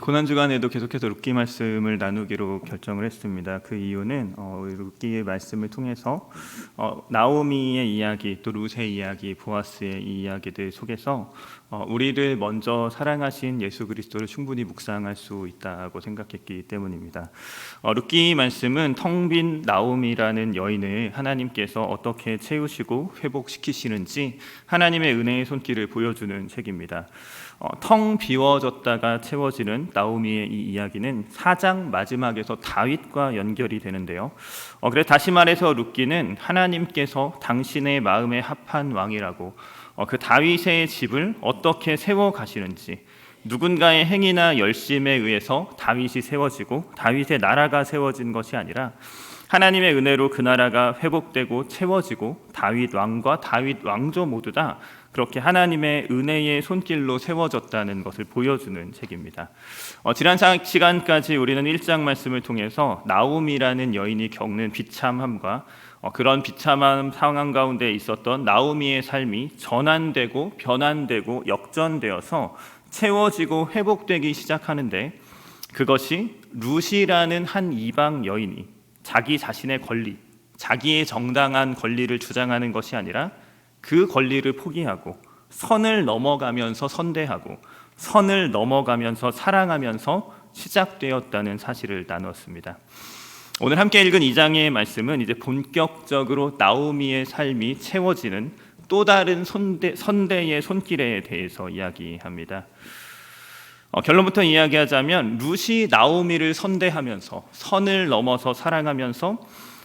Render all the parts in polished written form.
고난 주간에도 계속해서 룻기 말씀을 나누기로 결정을 했습니다. 그 이유는 룻기의 말씀을 통해서 나오미의 이야기, 또 룻의 이야기, 보아스의 이 이야기들 속에서 우리를 먼저 사랑하신 예수 그리스도를 충분히 묵상할 수 있다고 생각했기 때문입니다. 룻기 말씀은 텅 빈 나오미라는 여인을 하나님께서 어떻게 채우시고 회복시키시는지 하나님의 은혜의 손길을 보여주는 책입니다. 텅 비워졌다가 채워지는 나오미의 이 이야기는 4장 마지막에서 다윗과 연결이 되는데요. 그래서 다시 말해서 룻기는 하나님께서 당신의 마음에 합한 왕이라고 그 다윗의 집을 어떻게 세워 가시는지, 누군가의 행위나 열심에 의해서 다윗이 세워지고 다윗의 나라가 세워진 것이 아니라 하나님의 은혜로 그 나라가 회복되고 채워지고 다윗 왕과 다윗 왕조 모두 다 그렇게 하나님의 은혜의 손길로 세워졌다는 것을 보여주는 책입니다. 지난 시간까지 우리는 1장 말씀을 통해서 나오미라는 여인이 겪는 비참함과 그런 비참한 상황 가운데 있었던 나오미의 삶이 전환되고 변환되고 역전되어서 채워지고 회복되기 시작하는데, 그것이 룻이라는 한 이방 여인이 자기 자신의 권리, 자기의 정당한 권리를 주장하는 것이 아니라 그 권리를 포기하고 선을 넘어가면서 선대하고 선을 넘어가면서 사랑하면서 시작되었다는 사실을 나누었습니다. 오늘 함께 읽은 2장의 말씀은 이제 본격적으로 나오미의 삶이 채워지는 또 다른 선대의 손길에 대해서 이야기합니다. 결론부터 이야기하자면 룻이 나오미를 선대하면서 선을 넘어서 사랑하면서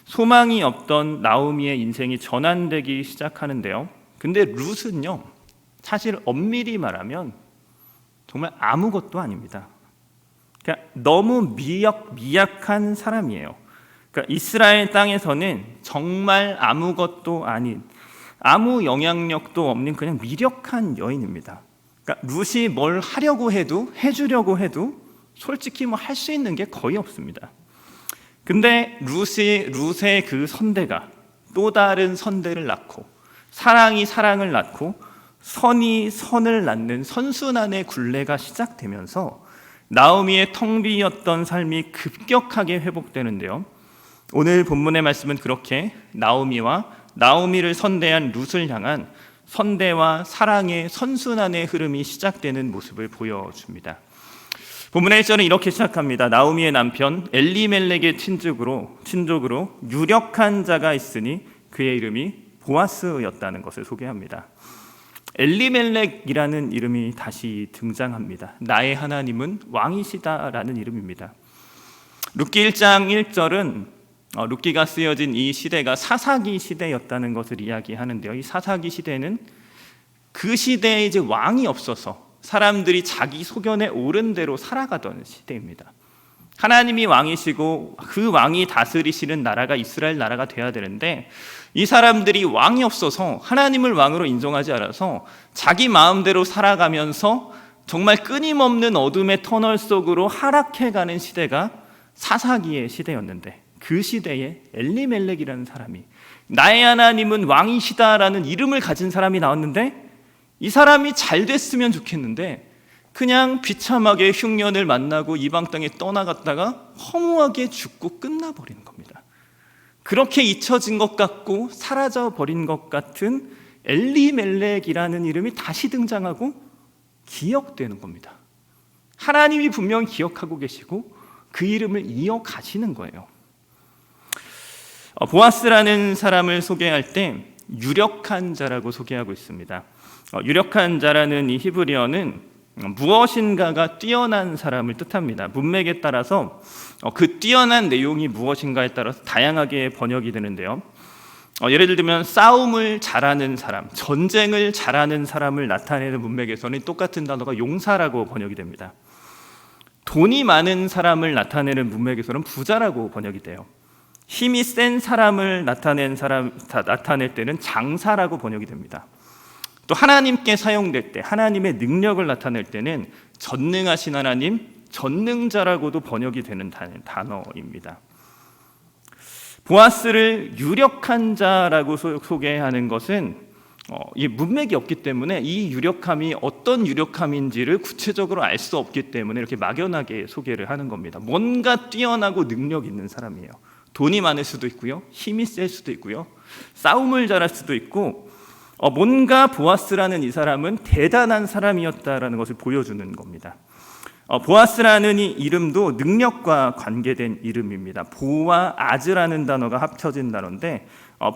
소망이 없던 나오미의 인생이 전환되기 시작하는데요. 근데 룻은요, 사실 엄밀히 말하면 정말 아무것도 아닙니다. 그러니까 너무 미약한 사람이에요. 그러니까 이스라엘 땅에서는 정말 아무것도 아닌, 아무 영향력도 없는 그냥 미력한 여인입니다. 그러니까 룻이 뭘 하려고 해도, 해주려고 해도 솔직히 뭐 할 수 있는 게 거의 없습니다. 근데 룻의 그 선대가 또 다른 선대를 낳고, 사랑이 사랑을 낳고, 선이 선을 낳는 선순환의 굴레가 시작되면서 나오미의 텅 비었던 삶이 급격하게 회복되는데요. 오늘 본문의 말씀은 그렇게 나오미를 선대한 룻을 향한 선대와 사랑의 선순환의 흐름이 시작되는 모습을 보여줍니다. 본문의 1절은 이렇게 시작합니다. 나오미의 남편 엘리멜렉의 친족으로 유력한 자가 있으니 그의 이름이 보아스였다는 것을 소개합니다. 엘리멜렉이라는 이름이 다시 등장합니다. 나의 하나님은 왕이시다라는 이름입니다. 룻기 1장 1절은 룻기가 쓰여진 이 시대가 사사기 시대였다는 것을 이야기하는데요. 이 사사기 시대는 그 시대에 이제 왕이 없어서 사람들이 자기 소견에 옳은 대로 살아가던 시대입니다. 하나님이 왕이시고 그 왕이 다스리시는 나라가 이스라엘 나라가 돼야 되는데, 이 사람들이 왕이 없어서 하나님을 왕으로 인정하지 않아서 자기 마음대로 살아가면서 정말 끊임없는 어둠의 터널 속으로 하락해가는 시대가 사사기의 시대였는데, 그 시대에 엘리멜렉이라는 사람이, 나의 하나님은 왕이시다라는 이름을 가진 사람이 나왔는데, 이 사람이 잘 됐으면 좋겠는데 그냥 비참하게 흉년을 만나고 이방 땅에 떠나갔다가 허무하게 죽고 끝나버리는 겁니다. 그렇게 잊혀진 것 같고 사라져버린 것 같은 엘리멜렉이라는 이름이 다시 등장하고 기억되는 겁니다. 하나님이 분명히 기억하고 계시고 그 이름을 이어가시는 거예요. 보아스라는 사람을 소개할 때 유력한 자라고 소개하고 있습니다. 유력한 자라는 이 히브리어는 무엇인가가 뛰어난 사람을 뜻합니다. 문맥에 따라서 그 뛰어난 내용이 무엇인가에 따라서 다양하게 번역이 되는데요. 예를 들면 싸움을 잘하는 사람, 전쟁을 잘하는 사람을 나타내는 문맥에서는 똑같은 단어가 용사라고 번역이 됩니다. 돈이 많은 사람을 나타내는 문맥에서는 부자라고 번역이 돼요. 힘이 센 사람을 나타낼 때는 장사라고 번역이 됩니다. 또 하나님께 사용될 때, 하나님의 능력을 나타낼 때는 전능하신 하나님, 전능자라고도 번역이 되는 단어입니다. 보아스를 유력한 자라고 소개하는 것은 이 문맥이 없기 때문에 이 유력함이 어떤 유력함인지를 구체적으로 알 수 없기 때문에 이렇게 막연하게 소개를 하는 겁니다. 뭔가 뛰어나고 능력 있는 사람이에요. 돈이 많을 수도 있고요, 힘이 셀 수도 있고요, 싸움을 잘할 수도 있고, 뭔가 보아스라는 이 사람은 대단한 사람이었다라는 것을 보여주는 겁니다. 보아스라는 이 이름도 능력과 관계된 이름입니다. 보와 아즈라는 단어가 합쳐진 단어인데,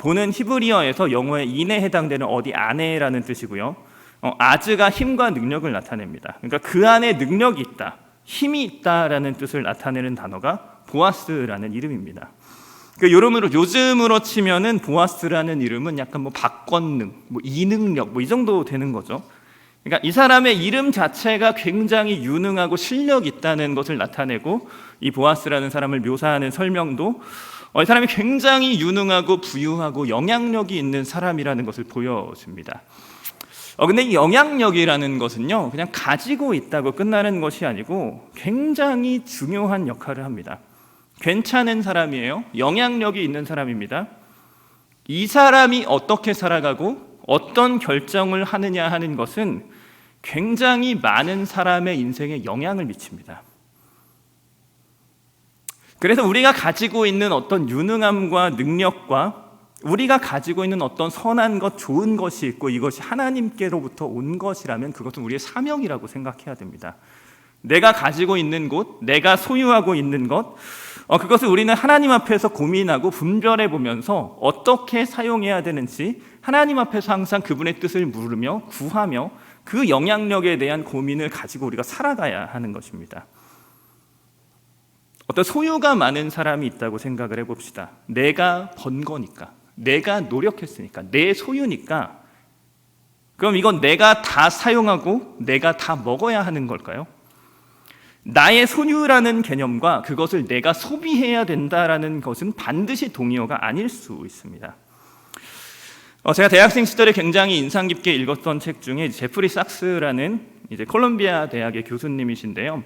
보는 히브리어에서 영어의 인에 해당되는 어디 안에라는 뜻이고요, 아즈가 힘과 능력을 나타냅니다. 그러니까 그 안에 능력이 있다, 힘이 있다라는 뜻을 나타내는 단어가 보아스라는 이름입니다. 요즘으로 치면은 보아스라는 이름은 약간 박권능, 이능력, 이 정도 되는 거죠. 그러니까 이 사람의 이름 자체가 굉장히 유능하고 실력 있다는 것을 나타내고, 이 보아스라는 사람을 묘사하는 설명도 이 사람이 굉장히 유능하고 부유하고 영향력이 있는 사람이라는 것을 보여줍니다. 근데 이 영향력이라는 것은요, 그냥 가지고 있다고 끝나는 것이 아니고 굉장히 중요한 역할을 합니다. 괜찮은 사람이에요. 영향력이 있는 사람입니다. 이 사람이 어떻게 살아가고 어떤 결정을 하느냐 하는 것은 굉장히 많은 사람의 인생에 영향을 미칩니다. 그래서 우리가 가지고 있는 어떤 유능함과 능력과 우리가 가지고 있는 어떤 선한 것, 좋은 것이 있고 이것이 하나님께로부터 온 것이라면 그것은 우리의 사명이라고 생각해야 됩니다. 내가 가지고 있는 곳, 내가 소유하고 있는 것, 그것을 우리는 하나님 앞에서 고민하고 분별해 보면서 어떻게 사용해야 되는지 하나님 앞에서 항상 그분의 뜻을 물으며 구하며 그 영향력에 대한 고민을 가지고 우리가 살아가야 하는 것입니다. 어떤 소유가 많은 사람이 있다고 생각을 해봅시다. 내가 번 거니까, 내가 노력했으니까, 내 소유니까, 그럼 이건 내가 다 사용하고 내가 다 먹어야 하는 걸까요? 나의 소유라는 개념과 그것을 내가 소비해야 된다라는 것은 반드시 동의어가 아닐 수 있습니다. 제가 대학생 시절에 굉장히 인상 깊게 읽었던 책 중에 제프리 sak스라는 이제 콜롬비아 대학의 교수님이신데요,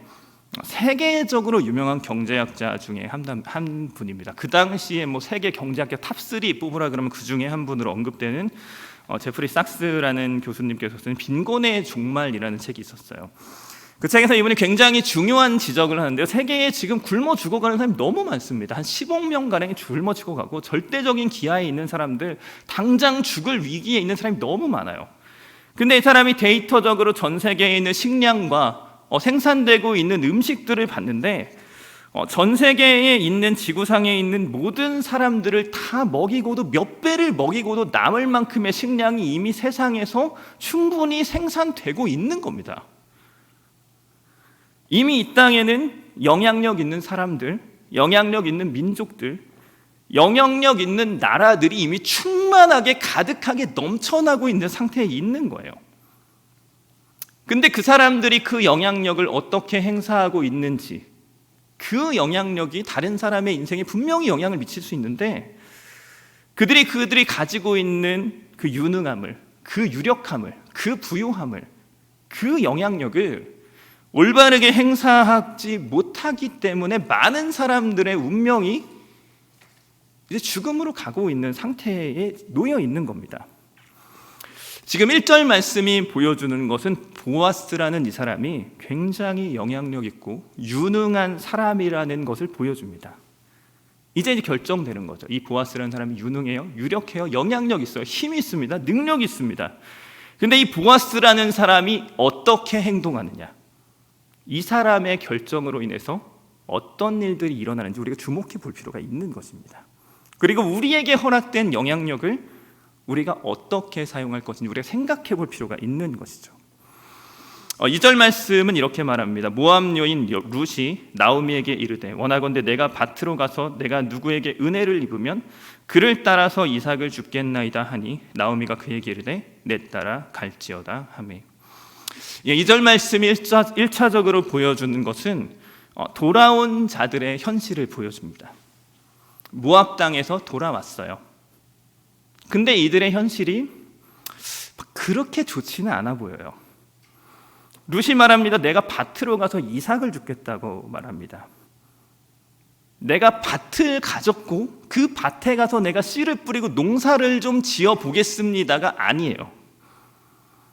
세계적으로 유명한 경제학자 중에 한 분입니다. 그 당시에 세계 경제학자 탑3 뽑으라 그러면 그 중에 한 분으로 언급되는 제프리 sak스라는 교수님께서 쓴 빈곤의 종말이라는 책이 있었어요. 그 책에서 이분이 굉장히 중요한 지적을 하는데요, 세계에 지금 굶어 죽어가는 사람이 너무 많습니다. 한 10억 명가량이 굶어 죽어가고 절대적인 기아에 있는 사람들, 당장 죽을 위기에 있는 사람이 너무 많아요. 근데 이 사람이 데이터적으로 전 세계에 있는 식량과 생산되고 있는 음식들을 봤는데, 전 세계에 있는 지구상에 있는 모든 사람들을 다 먹이고도 몇 배를 먹이고도 남을 만큼의 식량이 이미 세상에서 충분히 생산되고 있는 겁니다. 이미 이 땅에는 영향력 있는 사람들, 영향력 있는 민족들, 영향력 있는 나라들이 이미 충만하게 가득하게 넘쳐나고 있는 상태에 있는 거예요. 근데 그 사람들이 그 영향력을 어떻게 행사하고 있는지, 그 영향력이 다른 사람의 인생에 분명히 영향을 미칠 수 있는데, 그들이 가지고 있는 그 유능함을, 그 유력함을, 그 부유함을, 그 영향력을 올바르게 행사하지 못하기 때문에 많은 사람들의 운명이 이제 죽음으로 가고 있는 상태에 놓여 있는 겁니다. 지금 1절 말씀이 보여주는 것은 보아스라는 이 사람이 굉장히 영향력 있고 유능한 사람이라는 것을 보여줍니다. 이제 결정되는 거죠. 이 보아스라는 사람이 유능해요, 유력해요, 영향력 있어요, 힘이 있습니다, 능력이 있습니다. 근데 이 보아스라는 사람이 어떻게 행동하느냐, 이 사람의 결정으로 인해서 어떤 일들이 일어나는지 우리가 주목해 볼 필요가 있는 것입니다. 그리고 우리에게 허락된 영향력을 우리가 어떻게 사용할 것인지 우리가 생각해 볼 필요가 있는 것이죠. 2절 말씀은 이렇게 말합니다. 모압 여인 룻이 나오미에게 이르되 원하건대 내가 밭으로 가서 내가 누구에게 은혜를 입으면 그를 따라서 이삭을 줍겠나이다 하니 나오미가 그에게 이르되 내 따라 갈지어다 하매. 2절 말씀이 1차적으로 보여주는 것은 돌아온 자들의 현실을 보여줍니다. 모압 땅에서 돌아왔어요. 근데 이들의 현실이 그렇게 좋지는 않아 보여요. 룻이 말합니다. 내가 밭으로 가서 이삭을 줍겠다고 말합니다. 내가 밭을 가졌고 그 밭에 가서 내가 씨를 뿌리고 농사를 좀 지어 보겠습니다가 아니에요.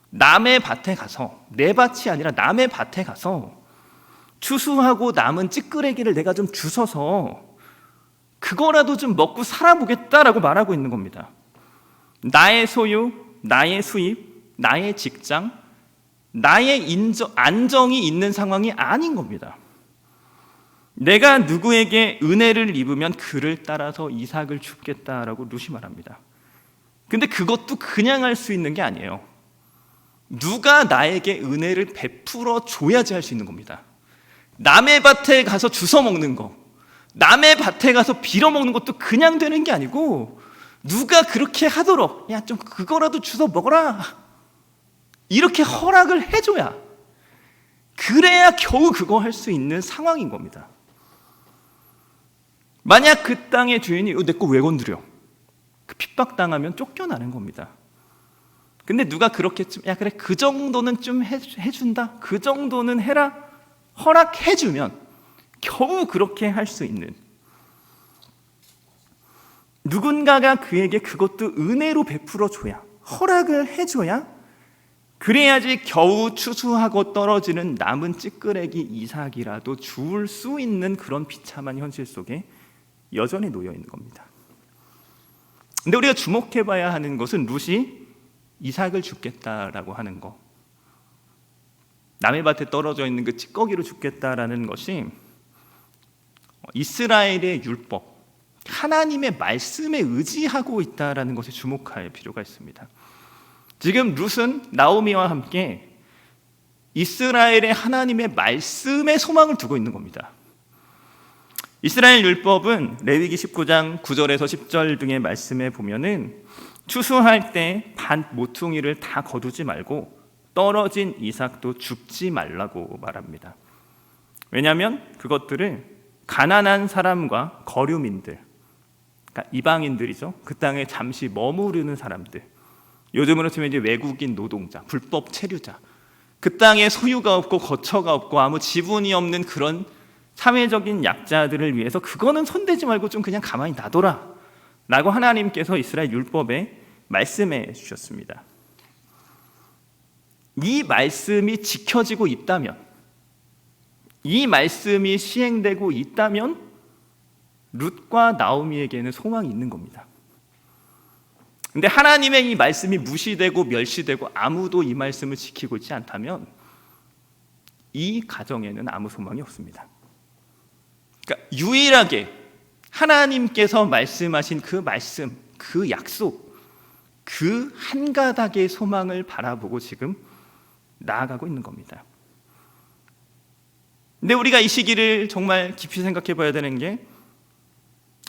남의 밭에 가서, 내 밭이 아니라 남의 밭에 가서 추수하고 남은 찌끄레기를 내가 좀 주워서 그거라도 좀 먹고 살아보겠다라고 말하고 있는 겁니다. 나의 소유, 나의 수입, 나의 직장, 나의 안정이 있는 상황이 아닌 겁니다. 내가 누구에게 은혜를 입으면 그를 따라서 이삭을 줍겠다라고 룻이 말합니다. 근데 그것도 그냥 할 수 있는 게 아니에요. 누가 나에게 은혜를 베풀어 줘야지 할 수 있는 겁니다. 남의 밭에 가서 주워 먹는 거, 남의 밭에 가서 빌어 먹는 것도 그냥 되는 게 아니고 누가 그렇게 하도록 야 좀 그거라도 주워 먹어라 이렇게 허락을 해줘야, 그래야 겨우 그거 할 수 있는 상황인 겁니다. 만약 그 땅의 주인이 내 거 왜 건드려? 그 핍박당하면 쫓겨나는 겁니다. 근데 누가 그렇게 야 그래 그 정도는 좀 해준다, 그 정도는 해라 허락해주면 겨우 그렇게 할 수 있는, 누군가가 그에게 그것도 은혜로 베풀어 줘야, 허락을 해줘야, 그래야지 겨우 추수하고 떨어지는 남은 찌끄레기 이삭이라도 줄 수 있는 그런 비참한 현실 속에 여전히 놓여 있는 겁니다. 근데 우리가 주목해봐야 하는 것은 룻이 이삭을 줍겠다라고 하는 거, 남의 밭에 떨어져 있는 그 찌꺼기로 줍겠다라는 것이 이스라엘의 율법, 하나님의 말씀에 의지하고 있다라는 것에 주목할 필요가 있습니다. 지금 룻은 나오미와 함께 이스라엘의 하나님의 말씀에 소망을 두고 있는 겁니다. 이스라엘 율법은 레위기 19장 9절에서 10절 등의 말씀에 보면은 추수할 때 밭 모퉁이를 다 거두지 말고 떨어진 이삭도 줍지 말라고 말합니다. 왜냐하면 그것들을 가난한 사람과 거류민들, 그러니까 이방인들이죠. 그 땅에 잠시 머무르는 사람들, 요즘으로 치면 이제 외국인 노동자, 불법 체류자, 그 땅에 소유가 없고 거처가 없고 아무 지분이 없는 그런 사회적인 약자들을 위해서 그거는 손대지 말고 좀 그냥 가만히 놔둬라 라고 하나님께서 이스라엘 율법에 말씀해 주셨습니다. 이 말씀이 지켜지고 있다면, 이 말씀이 시행되고 있다면 룻과 나오미에게는 소망이 있는 겁니다. 근데 하나님의 이 말씀이 무시되고 멸시되고 아무도 이 말씀을 지키고 있지 않다면 이 가정에는 아무 소망이 없습니다. 그러니까 유일하게 하나님께서 말씀하신 그 말씀, 그 약속, 그 한 가닥의 소망을 바라보고 지금 나아가고 있는 겁니다. 근데 우리가 이 시기를 정말 깊이 생각해 봐야 되는 게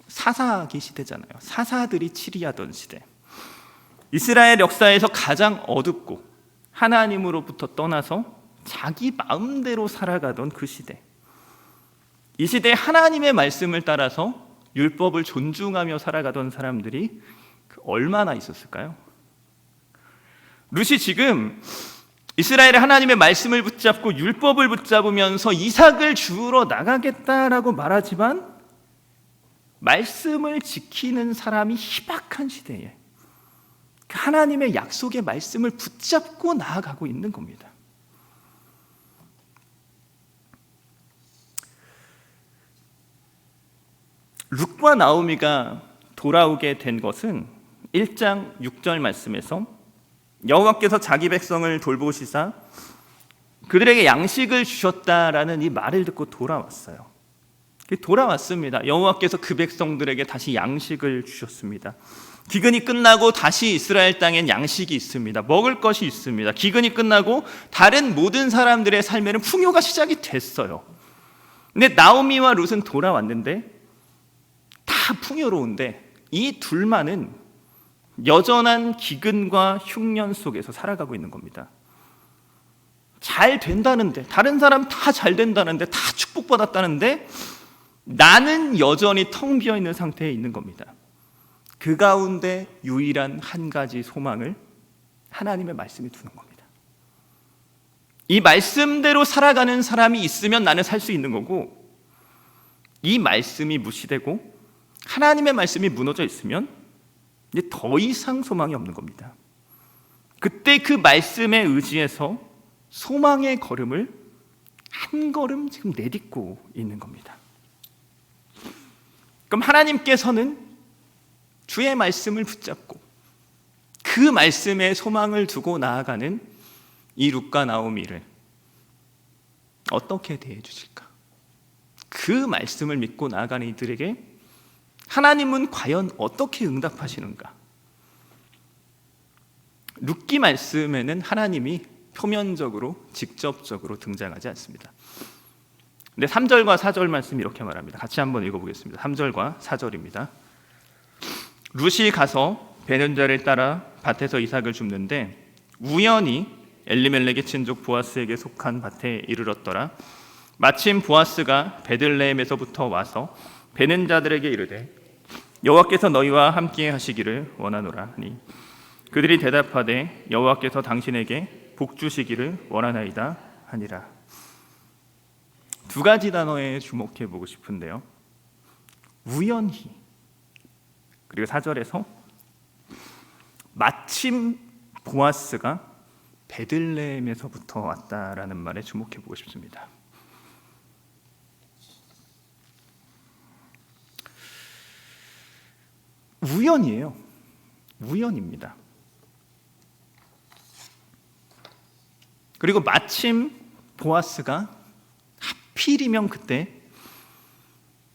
사사기 시대잖아요. 사사들이 치리하던 시대. 이스라엘 역사에서 가장 어둡고 하나님으로부터 떠나서 자기 마음대로 살아가던 그 시대. 이 시대에 하나님의 말씀을 따라서 율법을 존중하며 살아가던 사람들이 얼마나 있었을까요? 룻이 지금 이스라엘의 하나님의 말씀을 붙잡고 율법을 붙잡으면서 이삭을 주우러 나가겠다라고 말하지만 말씀을 지키는 사람이 희박한 시대에 하나님의 약속의 말씀을 붙잡고 나아가고 있는 겁니다. 룻과 나오미가 돌아오게 된 것은 1장 6절 말씀에서 여호와께서 자기 백성을 돌보시사 그들에게 양식을 주셨다라는 이 말을 듣고 돌아왔어요. 돌아왔습니다. 여호와께서 그 백성들에게 다시 양식을 주셨습니다. 기근이 끝나고 다시 이스라엘 땅엔 양식이 있습니다. 먹을 것이 있습니다. 기근이 끝나고 다른 모든 사람들의 삶에는 풍요가 시작이 됐어요. 근데 나오미와 룻은 돌아왔는데 다 풍요로운데 이 둘만은 여전한 기근과 흉년 속에서 살아가고 있는 겁니다. 잘 된다는데, 다른 사람 다 잘 된다는데, 다 축복받았다는데 나는 여전히 텅 비어 있는 상태에 있는 겁니다. 그 가운데 유일한 한 가지 소망을 하나님의 말씀이 두는 겁니다. 이 말씀대로 살아가는 사람이 있으면 나는 살 수 있는 거고, 이 말씀이 무시되고 하나님의 말씀이 무너져 있으면 이제 더 이상 소망이 없는 겁니다. 그때 그 말씀에 의지해서 소망의 걸음을 한 걸음 지금 내딛고 있는 겁니다. 그럼 하나님께서는 주의 말씀을 붙잡고 그 말씀에 소망을 두고 나아가는 이 룻과 나오미를 어떻게 대해 주실까? 그 말씀을 믿고 나아가는 이들에게 하나님은 과연 어떻게 응답하시는가? 룻기 말씀에는 하나님이 표면적으로 직접적으로 등장하지 않습니다. 근데 3절과 4절 말씀이 이렇게 말합니다. 같이 한번 읽어보겠습니다. 3절과 4절입니다. 룻이 가서 베는자를 따라 밭에서 이삭을 줍는데 우연히 엘리멜렉의 친족 보아스에게 속한 밭에 이르렀더라. 마침 보아스가 베들레헴에서부터 와서 베는 자들에게 이르되 여호와께서 너희와 함께 하시기를 원하노라 하니 그들이 대답하되 여호와께서 당신에게 복 주시기를 원하나이다 하니라. 두 가지 단어에 주목해 보고 싶은데요. 우연히, 그리고 4절에서 마침 보아스가 베들레헴에서부터 왔다라는 말에 주목해 보고 싶습니다. 우연이에요. 우연입니다. 그리고 마침 보아스가 하필이면 그때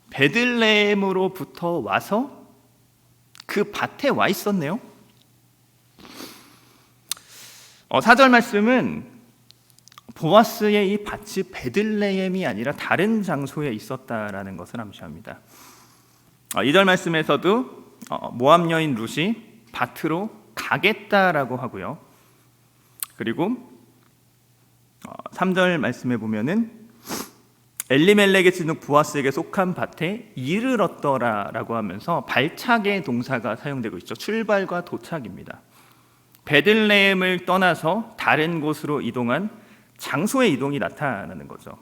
베들레헴으로부터 와서 그 밭에 와 있었네요. 4절 말씀은 보아스의 이 밭이 베들레헴이 아니라 다른 장소에 있었다라는 것을 암시합니다. 2절 말씀에서도 모압 여인 룻이 밭으로 가겠다라고 하고요. 그리고 3절 말씀에 보면은 엘리멜렉의 친족 보아스에게 속한 밭에 이르렀더라라고 하면서 발차기의 동사가 사용되고 있죠. 출발과 도착입니다. 베들레헴을 떠나서 다른 곳으로 이동한 장소의 이동이 나타나는 거죠.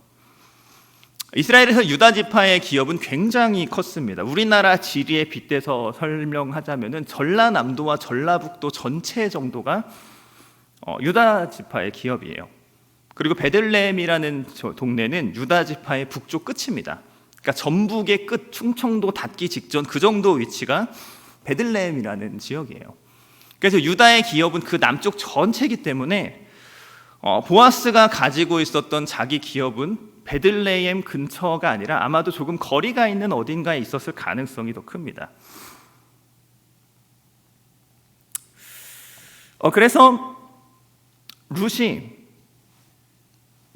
이스라엘에서 유다 지파의 기업은 굉장히 컸습니다. 우리나라 지리에 빗대서 설명하자면은 전라남도와 전라북도 전체 정도가 유다 지파의 기업이에요. 그리고 베들레헴이라는 동네는 유다 지파의 북쪽 끝입니다. 그러니까 전북의 끝, 충청도 닿기 직전 그 정도 위치가 베들레헴이라는 지역이에요. 그래서 유다의 기업은 그 남쪽 전체이기 때문에 보아스가 가지고 있었던 자기 기업은 베들레헴 근처가 아니라 아마도 조금 거리가 있는 어딘가에 있었을 가능성이 더 큽니다. 그래서 룻이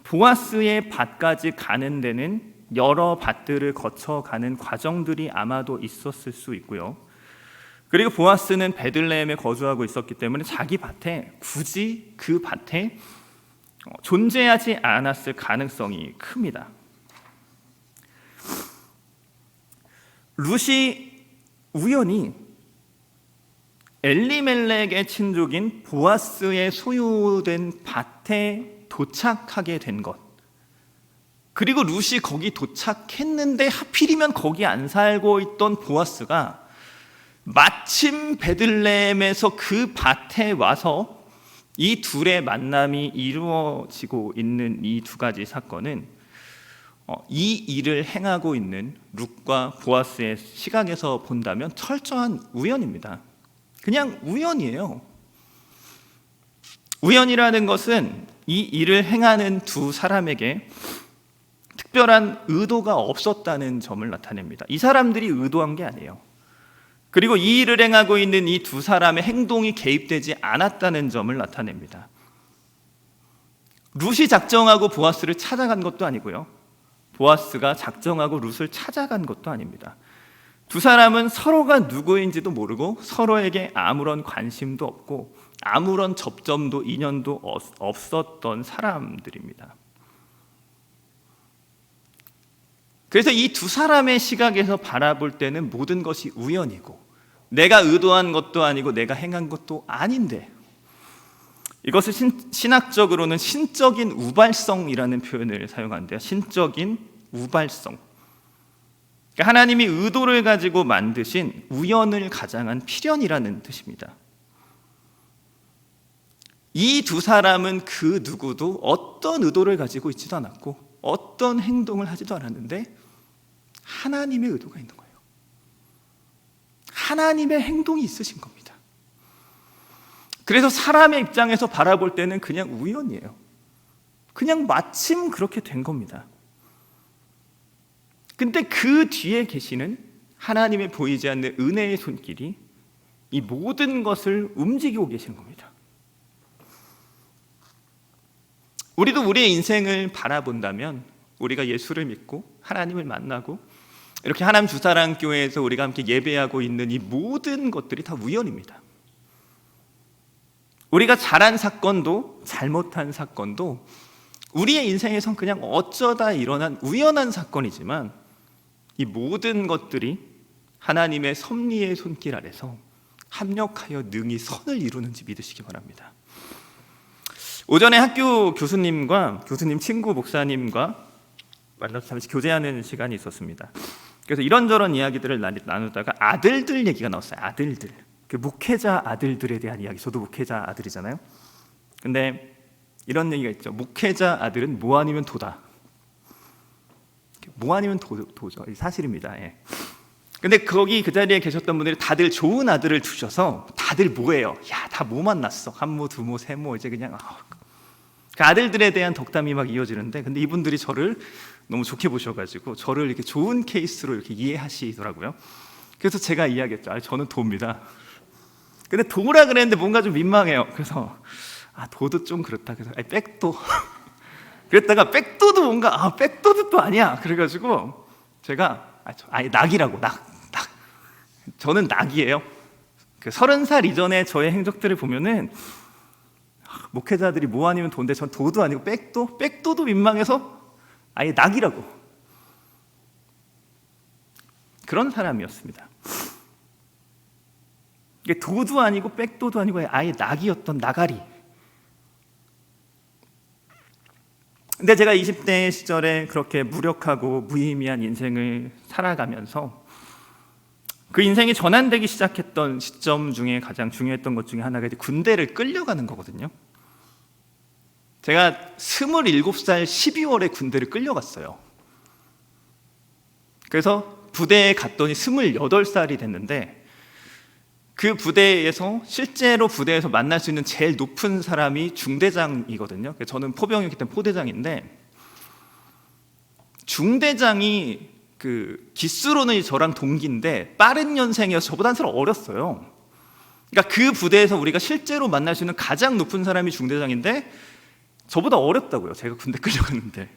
보아스의 밭까지 가는 데는 여러 밭들을 거쳐가는 과정들이 아마도 있었을 수 있고요. 그리고 보아스는 베들레헴에 거주하고 있었기 때문에 자기 밭에 굳이 그 밭에 존재하지 않았을 가능성이 큽니다. 룻이 우연히 엘리멜렉의 친족인 보아스의 소유된 밭에 도착하게 된 것, 그리고 룻이 거기 도착했는데 하필이면 거기 안 살고 있던 보아스가 마침 베들레헴에서 그 밭에 와서 이 둘의 만남이 이루어지고 있는 이 두 가지 사건은 이 일을 행하고 있는 룻과 보아스의 시각에서 본다면 철저한 우연입니다. 그냥 우연이에요. 우연이라는 것은 이 일을 행하는 두 사람에게 특별한 의도가 없었다는 점을 나타냅니다. 이 사람들이 의도한 게 아니에요. 그리고 이 일을 행하고 있는 이 두 사람의 행동이 개입되지 않았다는 점을 나타냅니다. 룻이 작정하고 보아스를 찾아간 것도 아니고요. 보아스가 작정하고 룻을 찾아간 것도 아닙니다. 두 사람은 서로가 누구인지도 모르고 서로에게 아무런 관심도 없고 아무런 접점도 인연도 없었던 사람들입니다. 그래서 이 두 사람의 시각에서 바라볼 때는 모든 것이 우연이고 내가 의도한 것도 아니고 내가 행한 것도 아닌데, 이것을 신학적으로는 신적인 우발성이라는 표현을 사용하는데요. 신적인 우발성. 그러니까 하나님이 의도를 가지고 만드신 우연을 가장한 필연이라는 뜻입니다. 이 두 사람은 그 누구도 어떤 의도를 가지고 있지도 않았고 어떤 행동을 하지도 않았는데 하나님의 의도가 있는 거예요. 하나님의 행동이 있으신 겁니다. 그래서 사람의 입장에서 바라볼 때는 그냥 우연이에요. 그냥 마침 그렇게 된 겁니다. 근데 그 뒤에 계시는 하나님의 보이지 않는 은혜의 손길이 이 모든 것을 움직이고 계시는 겁니다. 우리도 우리의 인생을 바라본다면 우리가 예수를 믿고 하나님을 만나고 이렇게 하나님 주사랑교회에서 우리가 함께 예배하고 있는 이 모든 것들이 다 우연입니다. 우리가 잘한 사건도 잘못한 사건도 우리의 인생에선 그냥 어쩌다 일어난 우연한 사건이지만 이 모든 것들이 하나님의 섭리의 손길 아래서 합력하여 능히 선을 이루는지 믿으시기 바랍니다. 오전에 학교 교수님과 교수님 친구 목사님과 만나서 잠시 교제하는 시간이 있었습니다. 그래서 이런저런 이야기들을 나누다가 아들들 얘기가 나왔어요. 아들들, 그 목회자 아들들에 대한 이야기. 저도 목회자 아들이잖아요. 근데 이런 얘기가 있죠. 목회자 아들은 뭐 아니면 도다. 뭐 아니면 도죠. 사실입니다. 예. 근데 거기 그 자리에 계셨던 분들이 다들 좋은 아들을 두셔서 다들 뭐예요? 야, 다 뭐 만났어? 한모, 두모, 세모 이제 그냥 그 아들들에 대한 덕담이 막 이어지는데, 근데 이분들이 저를 너무 좋게 보셔가지고 저를 이렇게 좋은 케이스로 이렇게 이해하시더라고요. 그래서 제가 이야기했죠. 저는 도입니다. 근데 도라 그랬는데 뭔가 좀 민망해요. 그래서 도도 좀 그렇다. 그래서 백도. 그랬다가 백도도 뭔가 백도도 또 아니야. 그래가지고 제가 낙이라고 낙. 저는 낙이에요. 그 30살 이전에 저의 행적들을 보면은 목회자들이 뭐 아니면 도인데 전 도도 아니고 백도도 민망해서 아예 낙이라고 그런 사람이었습니다. 이게 도도 아니고 백도도 아니고 아예 낙이었던 나가리. 근데 제가 20대 시절에 그렇게 무력하고 무의미한 인생을 살아가면서 그 인생이 전환되기 시작했던 시점 중에 가장 중요했던 것 중에 하나가 이제 군대를 끌려가는 거거든요. 제가 27살 12월에 군대를 끌려갔어요. 그래서 부대에 갔더니 28살이 됐는데 그 부대에서 실제로 부대에서 만날 수 있는 제일 높은 사람이 중대장이거든요. 저는 포병이었기 때문에 포대장인데 중대장이 그 기수로는 저랑 동기인데 빠른 연생이어서 저보다 한 살 어렸어요. 그러니까 그 부대에서 우리가 실제로 만날 수 있는 가장 높은 사람이 중대장인데 저보다 어렸다고요. 제가 군대 끌려갔는데.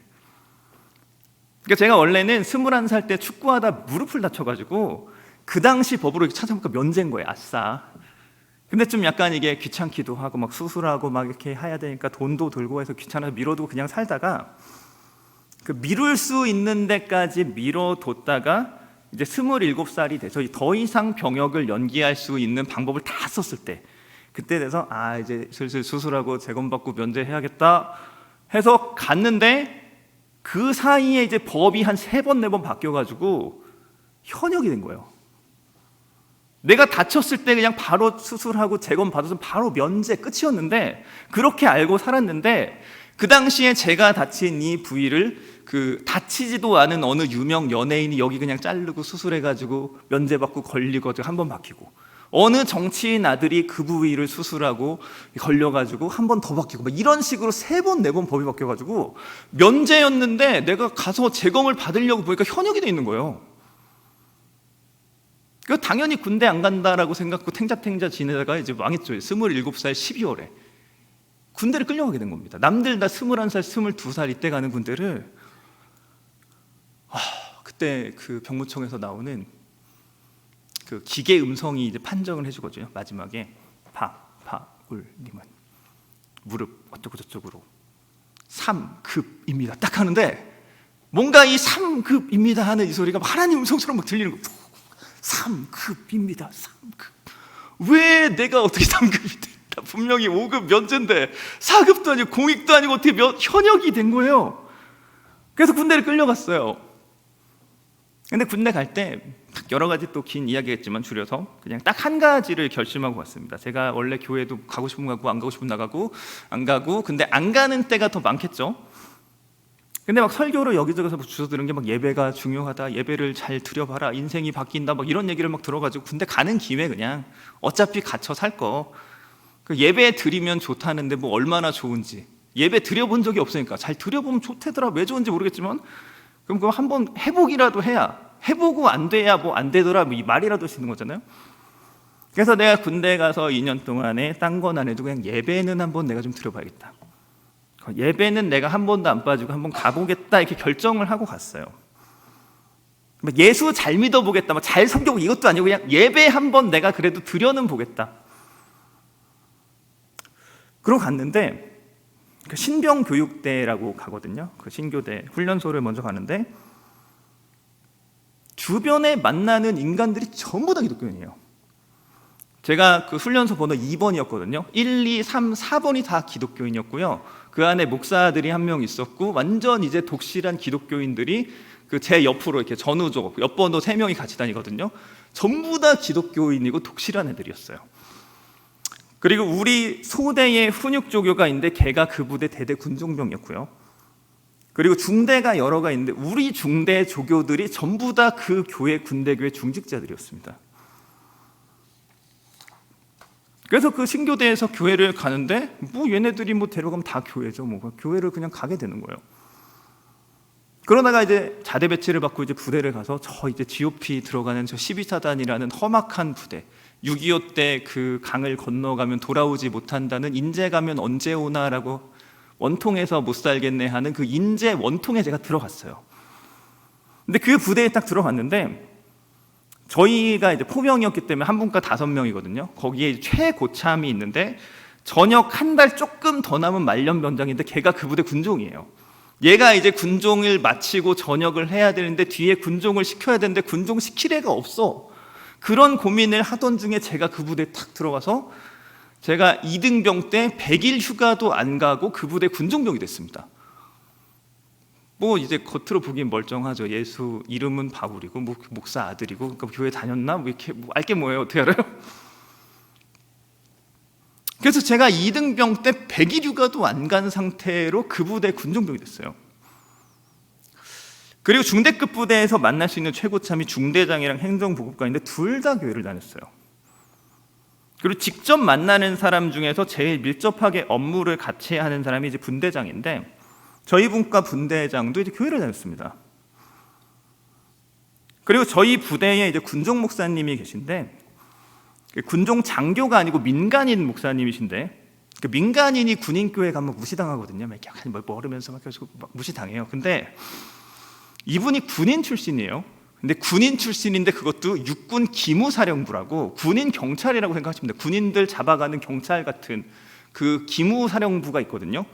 그러니까 제가 원래는 21살 때 축구하다 무릎을 다쳐가지고 그 당시 법으로 이렇게 찾아보니까 면제인 거예요. 아싸. 근데 좀 약간 이게 귀찮기도 하고 막 수술하고 막 이렇게 해야 되니까 돈도 들고 해서 귀찮아서 미뤄두고 그냥 살다가 그 미룰 수 있는 데까지 미뤄뒀다가 이제 27살이 돼서 더 이상 병역을 연기할 수 있는 방법을 다 썼을 때 그때 돼서 이제 슬슬 수술하고 재검받고 면제해야겠다 해서 갔는데 그 사이에 이제 법이 한 3번 4번 바뀌어가지고 현역이 된 거예요. 내가 다쳤을 때 그냥 바로 수술하고 재검 받아서 바로 면제 끝이었는데 그렇게 알고 살았는데 그 당시에 제가 다친 이 부위를 그 다치지도 않은 어느 유명 연예인이 여기 그냥 자르고 수술해가지고 면제받고 걸리고 한 번 바뀌고 어느 정치인 아들이 그 부위를 수술하고 걸려가지고 한 번 더 바뀌고 막 이런 식으로 3번 4번 법이 바뀌어가지고 면제였는데 내가 가서 재검을 받으려고 보니까 현역이 돼 있는 거예요. 당연히 군대 안 간다라고 생각하고 탱자탱자 지내다가 이제 망했죠. 27살 12월에 군대를 끌려가게 된 겁니다. 남들 다 21살, 22살 이때 가는 군대를 그때 그 병무청에서 나오는 그 기계 음성이 이제 판정을 해주거든요. 마지막에 박울님은 무릎 어쩌고 저쩌고로 3급입니다. 딱 하는데 뭔가 이 3급입니다 하는 이 소리가 하나님 음성처럼 막 들리는 거예요. 3급입니다. 3급. 왜 내가 어떻게 3급이 돼? 나 분명히 5급 면제인데 4급도 아니고 공익도 아니고 어떻게 현역이 된 거예요. 그래서 군대를 끌려갔어요. 근데 군대 갈 때 여러 가지 또 긴 이야기겠지만 줄여서 그냥 딱 한 가지를 결심하고 왔습니다. 제가 원래 교회도 가고 싶으면 가고 안 가고 싶으면 나가고 안 가고, 근데 안 가는 때가 더 많겠죠. 근데 막 설교로 여기저기서 주워 들은 게 막 예배가 중요하다, 예배를 잘 드려봐라, 인생이 바뀐다, 막 이런 얘기를 막 들어가지고 군대 가는 김에 그냥 어차피 갇혀 살 거 예배 드리면 좋다는데 뭐 얼마나 좋은지, 예배 드려본 적이 없으니까 잘 드려보면 좋대더라. 왜 좋은지 모르겠지만 그럼 그거 한번 해보기라도 해야, 해보고 안 돼야 뭐 안 되더라, 뭐 이 말이라도 쓰는 거잖아요. 그래서 내가 군대 가서 2년 동안에 딴 건 안 해도 그냥 예배는 한번 내가 좀 드려봐야겠다. 예배는 내가 한 번도 안 빠지고 한번 가보겠다, 이렇게 결정을 하고 갔어요. 예수 잘 믿어보겠다, 잘 섬겨보고 이것도 아니고 그냥 예배 한번 내가 그래도 드려는 보겠다. 그러고 갔는데 그 신병교육대라고 가거든요. 그 신교대 훈련소를 먼저 가는데 주변에 만나는 인간들이 전부 다 기독교인이에요. 제가 그 훈련소 번호 2번이었거든요. 1, 2, 3, 4번이 다 기독교인이었고요. 그 안에 목사들이 한 명 있었고 완전 이제 독실한 기독교인들이 그 제 옆으로 이렇게 전우조 옆번호 3명이 같이 다니거든요. 전부 다 기독교인이고 독실한 애들이었어요. 그리고 우리 소대에 훈육조교가 있는데 걔가 그 부대 대대 군종병이었고요. 그리고 중대가 여러가 있는데 우리 중대 조교들이 전부 다 그 교회 군대교회 중직자들이었습니다. 그래서 그 신교대에서 교회를 가는데 뭐 얘네들이 뭐 데려가면 다 교회죠. 뭐 교회를 그냥 가게 되는 거예요. 그러다가 이제 자대 배치를 받고 이제 부대를 가서 저 이제 GOP 들어가는 저 12사단이라는 험악한 부대, 6.25 때 그 강을 건너가면 돌아오지 못한다는 인제 가면 언제 오나라고 원통에서 못 살겠네 하는 그 인제 원통에 제가 들어갔어요. 근데 그 부대에 딱 들어갔는데 저희가 이제 포병이었기 때문에 한 분과 5명이거든요. 거기에 최고참이 있는데 전역 한 달 조금 더 남은 말년병장인데 걔가 그 부대 군종이에요. 얘가 이제 군종을 마치고 전역을 해야 되는데 뒤에 군종을 시켜야 되는데 군종 시킬 애가 없어. 그런 고민을 하던 중에 제가 그 부대에 탁 들어가서 제가 2등병 때 100일 휴가도 안 가고 그 부대 군종병이 됐습니다. 뭐 이제 겉으로 보기엔 멀쩡하죠. 예수 이름은 바울이고 뭐 목사 아들이고 그러니까 교회 다녔나 뭐 이렇게 뭐 알게 뭐예요. 어떻게 알아요? 그래서 제가 2등병 때 100일 휴가도 안 간 상태로 그 부대 군종병이 됐어요. 그리고 중대급 부대에서 만날 수 있는 최고참이 중대장이랑 행정보급관인데 둘 다 교회를 다녔어요. 그리고 직접 만나는 사람 중에서 제일 밀접하게 업무를 같이 하는 사람이 이제 분대장인데 저희 분과 분대장도 이제 교회를 다녔습니다. 그리고 저희 부대에 이제 군종 목사님이 계신데 군종 장교가 아니고 민간인 목사님이신데 그 민간인이 군인교회 가면 무시당하거든요. 막 모르면서 막 무시당해요. 근데 이분이 군인 출신이에요. 근데 군인 출신인데 그것도 육군 기무사령부라고 군인 경찰이라고 생각하시면 돼요. 군인들 잡아가는 경찰 같은 그 기무사령부가 있거든요.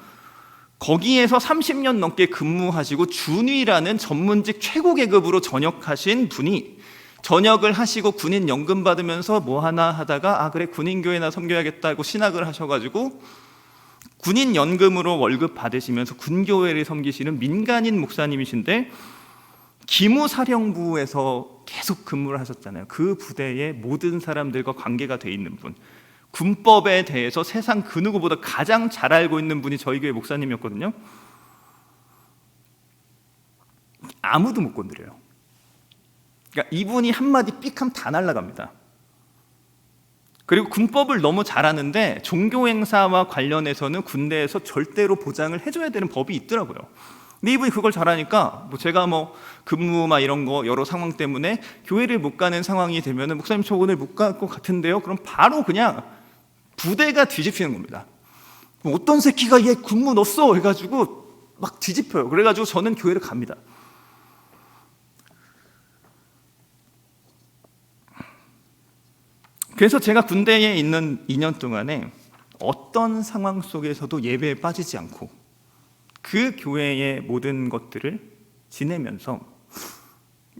거기에서 30년 넘게 근무하시고 준위라는 전문직 최고 계급으로 전역하신 분이 전역을 하시고 군인 연금 받으면서 뭐 하나 하다가 그래 군인교회나 섬겨야겠다고 신학을 하셔가지고 군인 연금으로 월급 받으시면서 군교회를 섬기시는 민간인 목사님이신데 기무사령부에서 계속 근무를 하셨잖아요. 그 부대의 모든 사람들과 관계가 돼 있는 분, 군법에 대해서 세상 그 누구보다 가장 잘 알고 있는 분이 저희 교회 목사님이었거든요. 아무도 못 건드려요. 그러니까 이분이 한마디 삑하면 다 날아갑니다. 그리고 군법을 너무 잘 아는데 종교 행사와 관련해서는 군대에서 절대로 보장을 해줘야 되는 법이 있더라고요. 근데 이분이 그걸 잘하니까 뭐 제가 뭐 근무 막 이런 거 여러 상황 때문에 교회를 못 가는 상황이 되면은 목사님 저 오늘 못 갈 것 같은데요. 그럼 바로 그냥 부대가 뒤집히는 겁니다. 어떤 새끼가 얘 군무 넣었어 해가지고 막 뒤집혀요. 그래가지고 저는 교회를 갑니다. 그래서 제가 군대에 있는 2년 동안에 어떤 상황 속에서도 예배에 빠지지 않고 그 교회의 모든 것들을 지내면서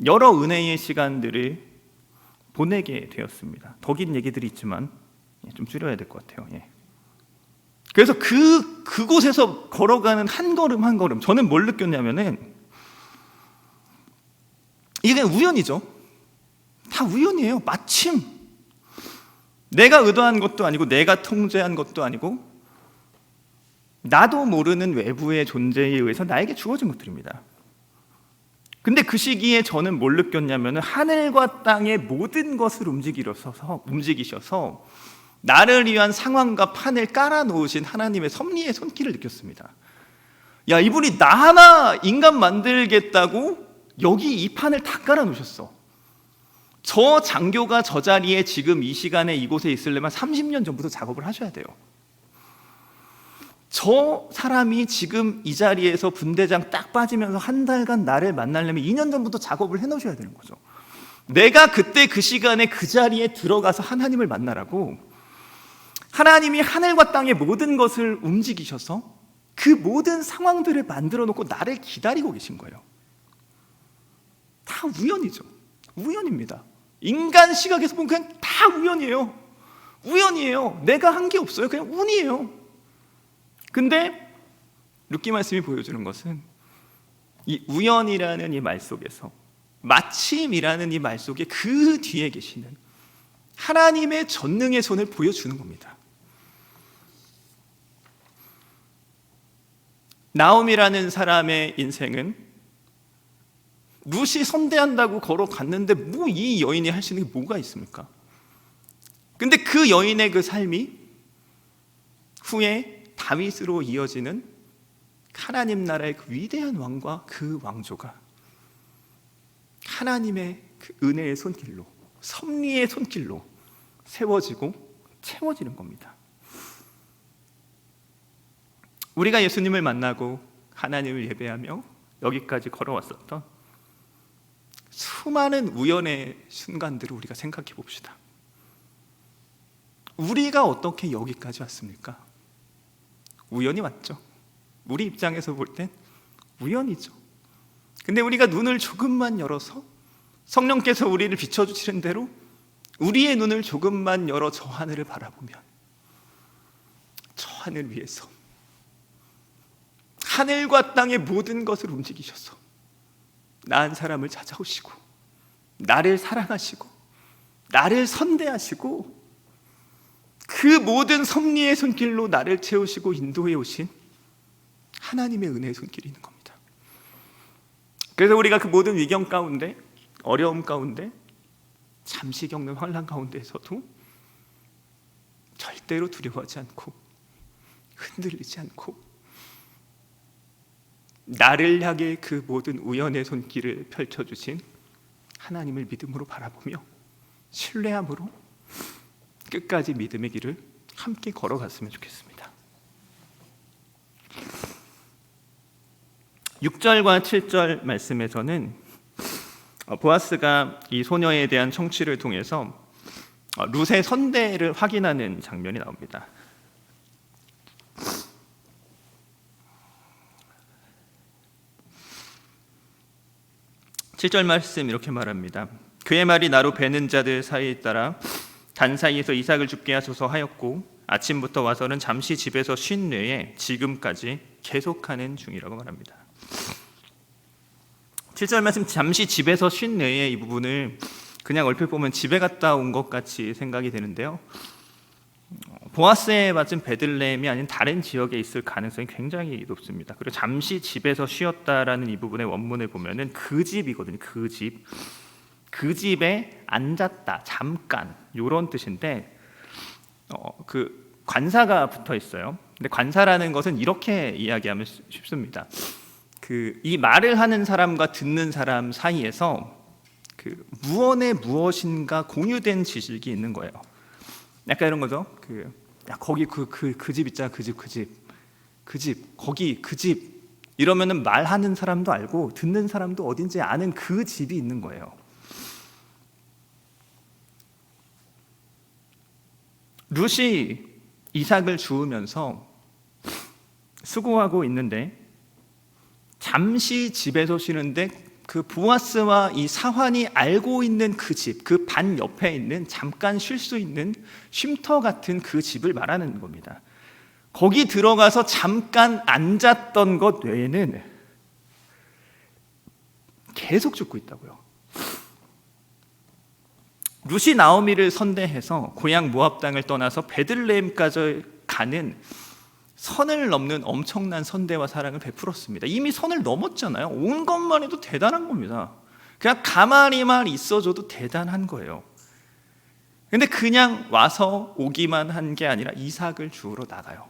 여러 은혜의 시간들을 보내게 되었습니다. 더 긴 얘기들이 있지만 좀 줄여야 될 것 같아요. 그래서 그곳에서 걸어가는 한 걸음 한 걸음 저는 뭘 느꼈냐면은 이게 우연이죠. 다 우연이에요. 마침 내가 의도한 것도 아니고 내가 통제한 것도 아니고 나도 모르는 외부의 존재에 의해서 나에게 주어진 것들입니다. 근데 그 시기에 저는 뭘 느꼈냐면 하늘과 땅의 모든 것을 움직이셔서 나를 위한 상황과 판을 깔아놓으신 하나님의 섭리의 손길을 느꼈습니다. 야, 이분이 나 하나 인간 만들겠다고 여기 이 판을 다 깔아놓으셨어. 저 장교가 저 자리에 지금 이 시간에 이곳에 있으려면 30년 전부터 작업을 하셔야 돼요. 저 사람이 지금 이 자리에서 분대장 딱 빠지면서 한 달간 나를 만나려면 2년 전부터 작업을 해놓으셔야 되는 거죠. 내가 그때 그 시간에 그 자리에 들어가서 하나님을 만나라고 하나님이 하늘과 땅의 모든 것을 움직이셔서 그 모든 상황들을 만들어 놓고 나를 기다리고 계신 거예요. 다 우연이죠. 우연입니다. 인간 시각에서 보면 그냥 다 우연이에요. 우연이에요. 내가 한 게 없어요. 그냥 운이에요. 근데 룻기 말씀이 보여주는 것은 이 우연이라는 이 말 속에서 마침이라는 이 말 속에 그 뒤에 계시는 하나님의 전능의 손을 보여주는 겁니다. 나옴이라는 사람의 인생은 룻이 선대한다고 걸어갔는데 뭐 이 여인이 할 수 있는 게 뭐가 있습니까? 근데 그 여인의 그 삶이 후에 다윗으로 이어지는 하나님 나라의 그 위대한 왕과 그 왕조가 하나님의 그 은혜의 손길로, 섭리의 손길로 세워지고 채워지는 겁니다. 우리가 예수님을 만나고 하나님을 예배하며 여기까지 걸어왔었던 수많은 우연의 순간들을 우리가 생각해 봅시다. 우리가 어떻게 여기까지 왔습니까? 우연히 왔죠. 우리 입장에서 볼 땐 우연이죠. 근데 우리가 눈을 조금만 열어서 성령께서 우리를 비춰주시는 대로 우리의 눈을 조금만 열어 저 하늘을 바라보면 저 하늘 위에서 하늘과 땅의 모든 것을 움직이셔서 나 한 사람을 찾아오시고 나를 사랑하시고 나를 선대하시고 그 모든 섭리의 손길로 나를 채우시고 인도해 오신 하나님의 은혜의 손길이 있는 겁니다. 그래서 우리가 그 모든 위경 가운데, 어려움 가운데, 잠시 겪는 환난 가운데에서도 절대로 두려워하지 않고 흔들리지 않고 나를 향해 그 모든 우연의 손길을 펼쳐주신 하나님을 믿음으로 바라보며 신뢰함으로 끝까지 믿음의 길을 함께 걸어갔으면 좋겠습니다. 6절과 7절 말씀에서는 보아스가 이 소녀에 대한 청취를 통해서 룻의 선대를 확인하는 장면이 나옵니다. 7절 말씀 이렇게 말합니다. 그의 말이 나로 베는 자들 사이에 따라 단 사이에서 이삭을 죽게 하소서 하였고 아침부터 와서는 잠시 집에서 쉰 뇌에 지금까지 계속하는 중이라고 말합니다. 7절 말씀 잠시 집에서 쉰 뇌의 이 부분을 그냥 얼핏 보면 집에 갔다 온 것 같이 생각이 되는데요. 보아스에 맞은 베들레헴이 아닌 다른 지역에 있을 가능성이 굉장히 높습니다. 그리고 잠시 집에서 쉬었다라는 이 부분의 원문을 보면은 그 집이거든요. 그 집. 그 집에 앉았다, 잠깐 이런 뜻인데 그 관사가 붙어 있어요. 근데 관사라는 것은 이렇게 이야기하면 쉽습니다. 그 이 말을 하는 사람과 듣는 사람 사이에서 그 무언의 무엇인가 공유된 지식이 있는 거예요. 약간 이런 거죠. 야 거기 그 집 있잖아, 그 집 거기 그 집 이러면은 말하는 사람도 알고 듣는 사람도 어딘지 아는 그 집이 있는 거예요. 룻이 이삭을 주우면서 수고하고 있는데 잠시 집에서 쉬는데 그 보아스와 이 사환이 알고 있는 그 집, 그 반 옆에 있는 잠깐 쉴 수 있는 쉼터 같은 그 집을 말하는 겁니다. 거기 들어가서 잠깐 앉았던 것 외에는 계속 죽고 있다고요. 룻이 나오미를 선대해서 고향 모압 땅을 떠나서 베들레헴까지 가는 선을 넘는 엄청난 선대와 사랑을 베풀었습니다. 이미 선을 넘었잖아요. 온 것만 해도 대단한 겁니다. 그냥 가만히만 있어줘도 대단한 거예요. 근데 그냥 와서 오기만 한 게 아니라 이삭을 주우러 나가요.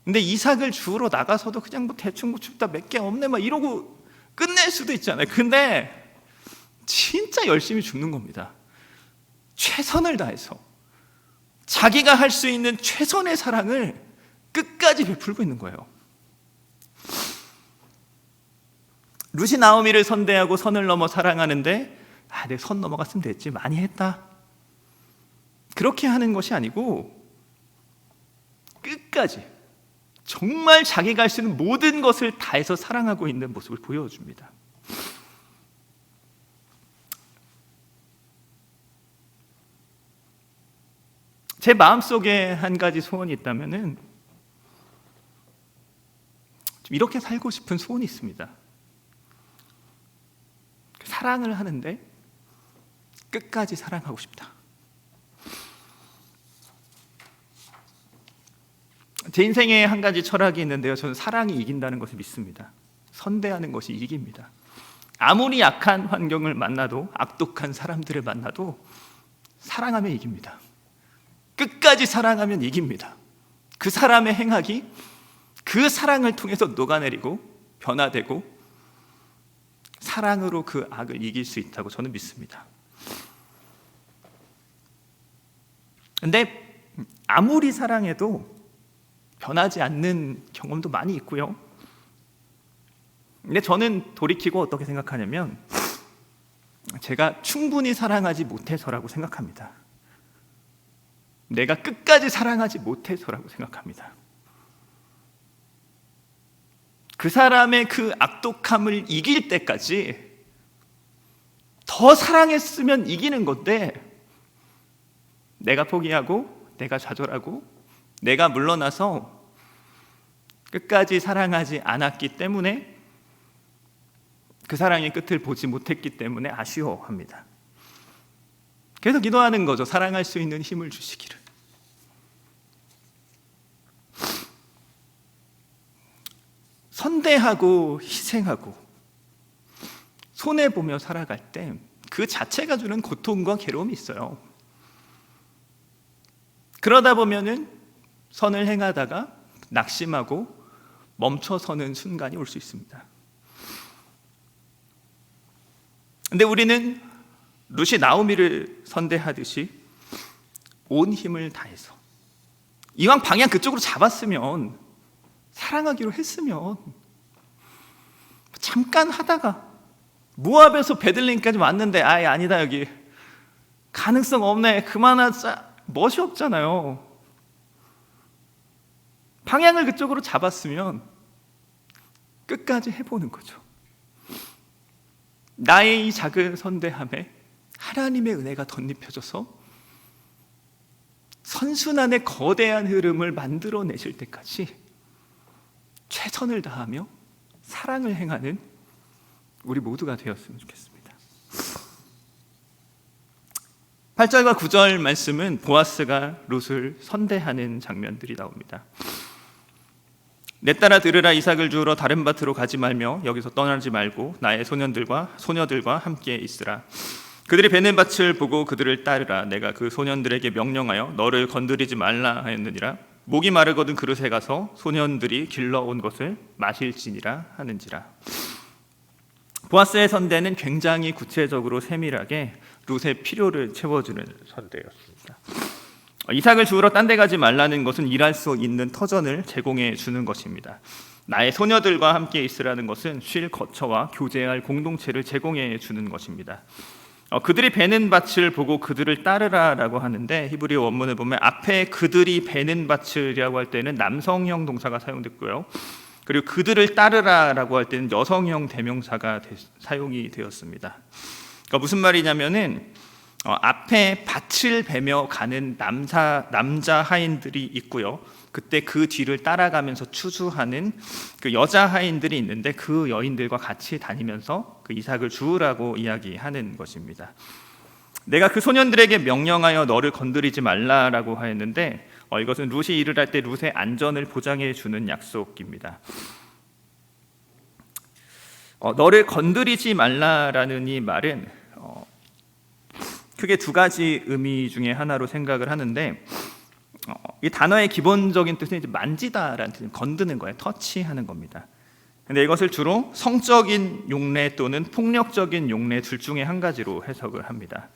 근데 이삭을 주우러 나가서도 그냥 뭐 대충 춥다 몇 개 없네 막 이러고 끝낼 수도 있잖아요. 근데 진짜 열심히 죽는 겁니다. 최선을 다해서 자기가 할 수 있는 최선의 사랑을 끝까지 베풀고 있는 거예요. 룻이 나오미를 선대하고 선을 넘어 사랑하는데 내 선 넘어갔으면 됐지, 많이 했다, 그렇게 하는 것이 아니고 끝까지 정말 자기가 할 수 있는 모든 것을 다해서 사랑하고 있는 모습을 보여줍니다. 제 마음속에 한 가지 소원이 있다면은 좀 이렇게 살고 싶은 소원이 있습니다. 사랑을 하는데 끝까지 사랑하고 싶다. 제 인생에 한 가지 철학이 있는데요, 저는 사랑이 이긴다는 것을 믿습니다. 선대하는 것이 이깁니다. 아무리 약한 환경을 만나도, 악독한 사람들을 만나도 사랑하면 이깁니다. 끝까지 사랑하면 이깁니다. 그 사람의 행악이 그 사랑을 통해서 녹아내리고 변화되고 사랑으로 그 악을 이길 수 있다고 저는 믿습니다. 근데 아무리 사랑해도 변하지 않는 경험도 많이 있고요. 근데 저는 돌이키고 어떻게 생각하냐면 제가 충분히 사랑하지 못해서라고 생각합니다. 내가 끝까지 사랑하지 못해서라고 생각합니다. 그 사람의 그 악독함을 이길 때까지 더 사랑했으면 이기는 건데 내가 포기하고 내가 좌절하고 내가 물러나서 끝까지 사랑하지 않았기 때문에 그 사랑의 끝을 보지 못했기 때문에 아쉬워합니다. 그래서 기도하는 거죠. 사랑할 수 있는 힘을 주시기를. 선대하고 희생하고 손해보며 살아갈 때 그 자체가 주는 고통과 괴로움이 있어요. 그러다 보면은 선을 행하다가 낙심하고 멈춰서는 순간이 올 수 있습니다. 근데 우리는 룻이 나오미를 선대하듯이 온 힘을 다해서 이왕 방향 그쪽으로 잡았으면, 사랑하기로 했으면 잠깐 하다가 모압에서 베들레헴까지 왔는데 아니다, 여기 가능성 없네, 그만하자, 멋이 없잖아요. 방향을 그쪽으로 잡았으면 끝까지 해보는 거죠. 나의 이 작은 선대함에 하나님의 은혜가 덧입혀져서 선순환의 거대한 흐름을 만들어내실 때까지 최선을 다하며 사랑을 행하는 우리 모두가 되었으면 좋겠습니다. 8절과 9절 말씀은 보아스가 룻을 선대하는 장면들이 나옵니다. 내 딸아 들으라, 이삭을 주우러 다른 밭으로 가지 말며 여기서 떠나지 말고 나의 소년들과 소녀들과 함께 있으라. 그들이 베는 밭을 보고 그들을 따르라. 내가 그 소년들에게 명령하여 너를 건드리지 말라 하였느니라. 목이 마르거든 그릇에 가서 소년들이 길러온 것을 마실지니라 하는지라. 보아스의 선대는 굉장히 구체적으로 세밀하게 룻의 필요를 채워주는 선대였습니다. 이삭을 주우러 딴 데 가지 말라는 것은 일할 수 있는 터전을 제공해 주는 것입니다. 나의 소녀들과 함께 있으라는 것은 쉴 거처와 교제할 공동체를 제공해 주는 것입니다. 그들이 베는 밭을 보고 그들을 따르라라고 하는데, 히브리 원문을 보면 앞에 그들이 베는 밭이라고 할 때는 남성형 동사가 사용됐고요, 그리고 그들을 따르라라고 할 때는 여성형 대명사가 사용이 되었습니다. 그러니까 무슨 말이냐면은 앞에 밭을 베며 가는 남자 하인들이 있고요, 그때 그 뒤를 따라가면서 추수하는 그 여자 하인들이 있는데 그 여인들과 같이 다니면서 그 이삭을 주우라고 이야기하는 것입니다. 내가 그 소년들에게 명령하여 너를 건드리지 말라라고 하였는데 이것은 룻이 일을 할 때 룻의 안전을 보장해 주는 약속입니다. 너를 건드리지 말라라는 이 말은 크게 두 가지 의미 중에 하나로 생각을 하는데 이 단어의 기본적인 뜻은 이제 만지다라는 뜻, 건드는 거예요. 터치하는 겁니다. 근데 이것을 주로 성적인 용례 또는 폭력적인 용례 둘 중에 한 가지로 해석을 합니다.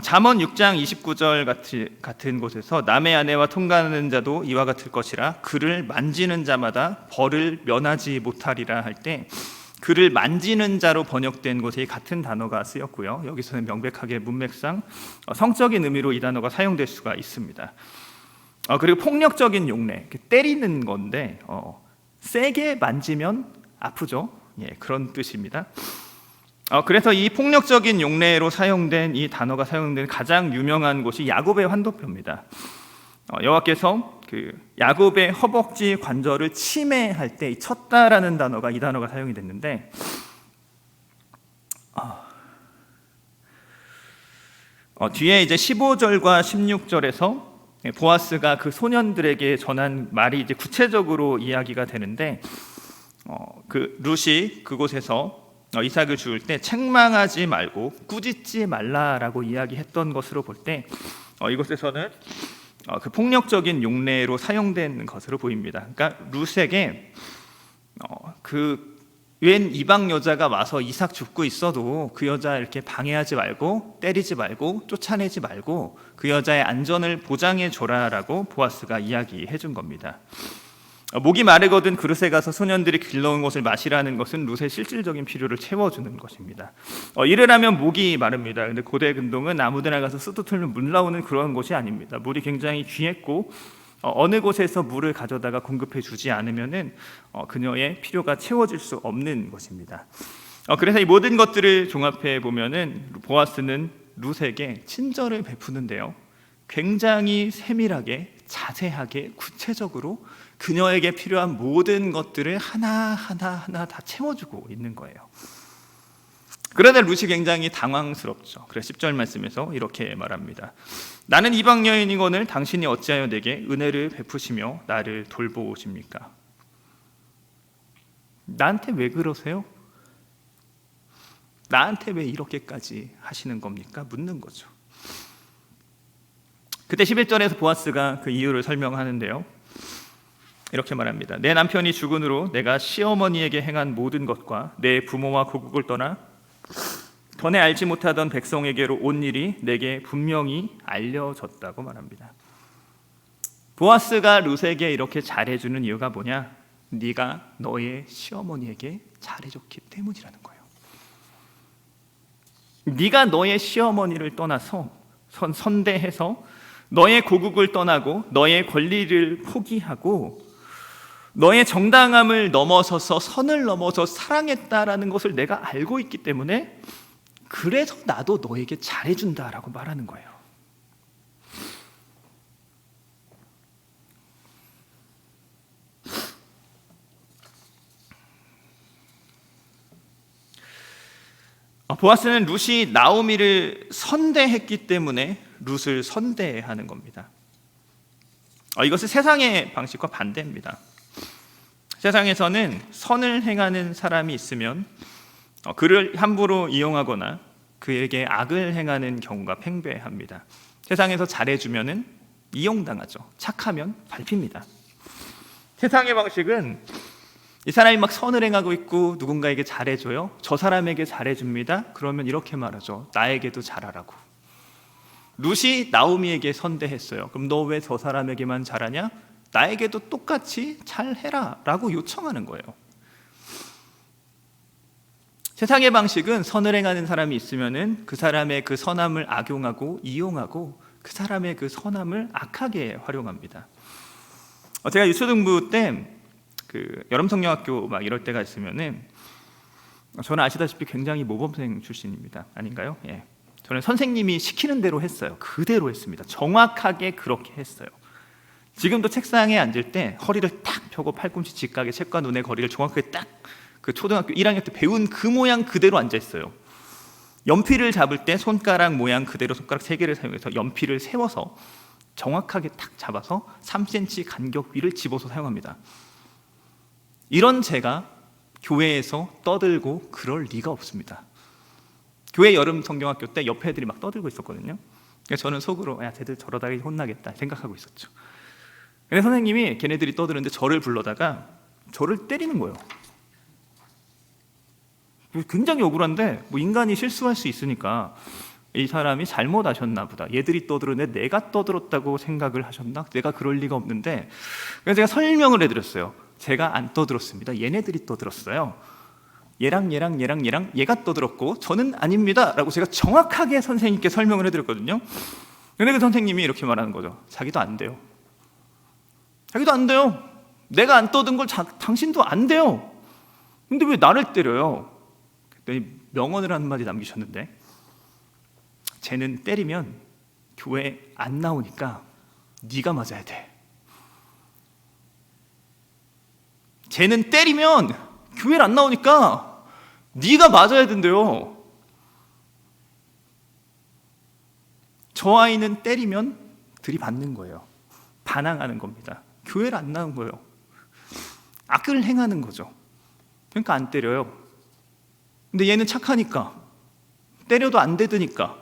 잠언 6장 29절 같은 곳에서 남의 아내와 통가는 자도 이와 같을 것이라 그를 만지는 자마다 벌을 면하지 못하리라 할 때 그를 만지는 자로 번역된 곳에 같은 단어가 쓰였고요. 여기서는 명백하게 문맥상 성적인 의미로 이 단어가 사용될 수가 있습니다. 그리고 폭력적인 용례, 때리는 건데 세게 만지면 아프죠. 그런 뜻입니다. 그래서 이 폭력적인 용례로 사용된 이 단어가 사용된 가장 유명한 곳이 야곱의 환도표입니다. 여호와께서 그 야곱의 허벅지 관절을 침해할 때 쳤다라는 단어가 이 단어가 사용이 됐는데 뒤에 이제 15절과 16절에서 보아스가 그 소년들에게 전한 말이 이제 구체적으로 이야기가 되는데 그 룻이 그곳에서 이삭을 죽을 때 책망하지 말고 꾸짖지 말라라고 이야기했던 것으로 볼 때 이곳에서는 그 폭력적인 용례로 사용된 것으로 보입니다. 그러니까 룻에게 그 웬 이방 여자가 와서 이삭 죽고 있어도 그 여자 이렇게 방해하지 말고 때리지 말고 쫓아내지 말고 그 여자의 안전을 보장해 줘라라고 보아스가 이야기해 준 겁니다. 목이 마르거든 그릇에 가서 소년들이 길러온 것을 마시라는 것은 룻의 실질적인 필요를 채워주는 것입니다. 이를 하면 목이 마릅니다. 근데 고대 근동은 아무데나 가서 쓰도 틀면 물 나오는 그런 곳이 아닙니다. 물이 굉장히 귀했고 어느 곳에서 물을 가져다가 공급해 주지 않으면은 그녀의 필요가 채워질 수 없는 것입니다. 그래서 이 모든 것들을 종합해 보면은 보아스는 룻에게 친절을 베푸는데요. 굉장히 세밀하게 자세하게 구체적으로 그녀에게 필요한 모든 것들을 하나하나 다 채워주고 있는 거예요. 그러나 룻이 굉장히 당황스럽죠. 그래서 10절 말씀에서 이렇게 말합니다. 나는 이방 여인이거늘 당신이 어찌하여 내게 은혜를 베푸시며 나를 돌보십니까? 나한테 왜 그러세요? 나한테 왜 이렇게까지 하시는 겁니까? 묻는 거죠. 그때 11절에서 보아스가 그 이유를 설명하는데요. 이렇게 말합니다. 내 남편이 죽은 후로 내가 시어머니에게 행한 모든 것과 내 부모와 고국을 떠나 전에 알지 못하던 백성에게로 온 일이 내게 분명히 알려졌다고 말합니다. 보아스가 룻에게 이렇게 잘해주는 이유가 뭐냐? 네가 너의 시어머니에게 잘해줬기 때문이라는 거예요. 네가 너의 시어머니를 떠나서 선대해서 너의 고국을 떠나고 너의 권리를 포기하고 너의 정당함을 넘어서서 선을 넘어서 사랑했다라는 것을 내가 알고 있기 때문에 그래서 나도 너에게 잘해준다라고 말하는 거예요. 보아스는 룻이 나오미를 선대했기 때문에 룻을 선대하는 겁니다. 이것은 세상의 방식과 반대입니다. 세상에서는 선을 행하는 사람이 있으면 그를 함부로 이용하거나 그에게 악을 행하는 경우가 팽배합니다. 세상에서 잘해주면 이용당하죠. 착하면 밟힙니다. 세상의 방식은 이 사람이 막 선을 행하고 있고 누군가에게 잘해줘요. 저 사람에게 잘해줍니다. 그러면 이렇게 말하죠. 나에게도 잘하라고. 룻이 나오미에게 선대했어요. 그럼 너 왜 저 사람에게만 잘하냐? 나에게도 똑같이 잘해라 라고 요청하는 거예요. 세상의 방식은 선을 행하는 사람이 있으면 그 사람의 그 선함을 악용하고 이용하고 그 사람의 그 선함을 악하게 활용합니다. 제가 유초등부 때 그 여름성경학교 막 이럴 때가 있으면은 저는 아시다시피 굉장히 모범생 출신입니다. 아닌가요? 예. 저는 선생님이 시키는 대로 했어요. 그대로 했습니다. 정확하게 그렇게 했어요. 지금도 책상에 앉을 때 허리를 딱 펴고 팔꿈치 직각에 책과 눈의 거리를 정확하게 딱 그 초등학교 1학년 때 배운 그 모양 그대로 앉아 있어요. 연필을 잡을 때 손가락 모양 그대로 손가락 3개를 사용해서 연필을 세워서 정확하게 탁 잡아서 3cm 간격 위를 집어서 사용합니다. 이런 제가 교회에서 떠들고 그럴 리가 없습니다. 교회 여름 성경학교 때 옆에 애들이 막 떠들고 있었거든요. 그래서 저는 속으로 야 쟤들 저러다가 혼나겠다 생각하고 있었죠. 근데 선생님이 걔네들이 떠드는데 저를 불러다가 저를 때리는 거예요. 굉장히 억울한데 뭐 인간이 실수할 수 있으니까 이 사람이 잘못하셨나 보다. 얘들이 떠들었는데 내가 떠들었다고 생각을 하셨나? 내가 그럴 리가 없는데, 그래서 제가 설명을 해드렸어요. 제가 안 떠들었습니다. 얘네들이 떠들었어요. 얘랑 얘가 떠들었고 저는 아닙니다 라고 제가 정확하게 선생님께 설명을 해드렸거든요. 근데 그 선생님이 이렇게 말하는 거죠. 자기도 안 돼요. 자기도 안 돼요. 내가 안 떠든 걸 당신도 안 돼요. 근데 왜 나를 때려요? 그랬더니 명언을 한마디 남기셨는데, 쟤는 때리면 교회 안 나오니까 네가 맞아야 돼. 쟤는 때리면 교회를 안 나오니까 네가 맞아야 된대요. 저 아이는 때리면 들이받는 거예요. 반항하는 겁니다. 교회를 안 나온 거예요. 악을 행하는 거죠. 그러니까 안 때려요. 근데 얘는 착하니까 때려도 안 되드니까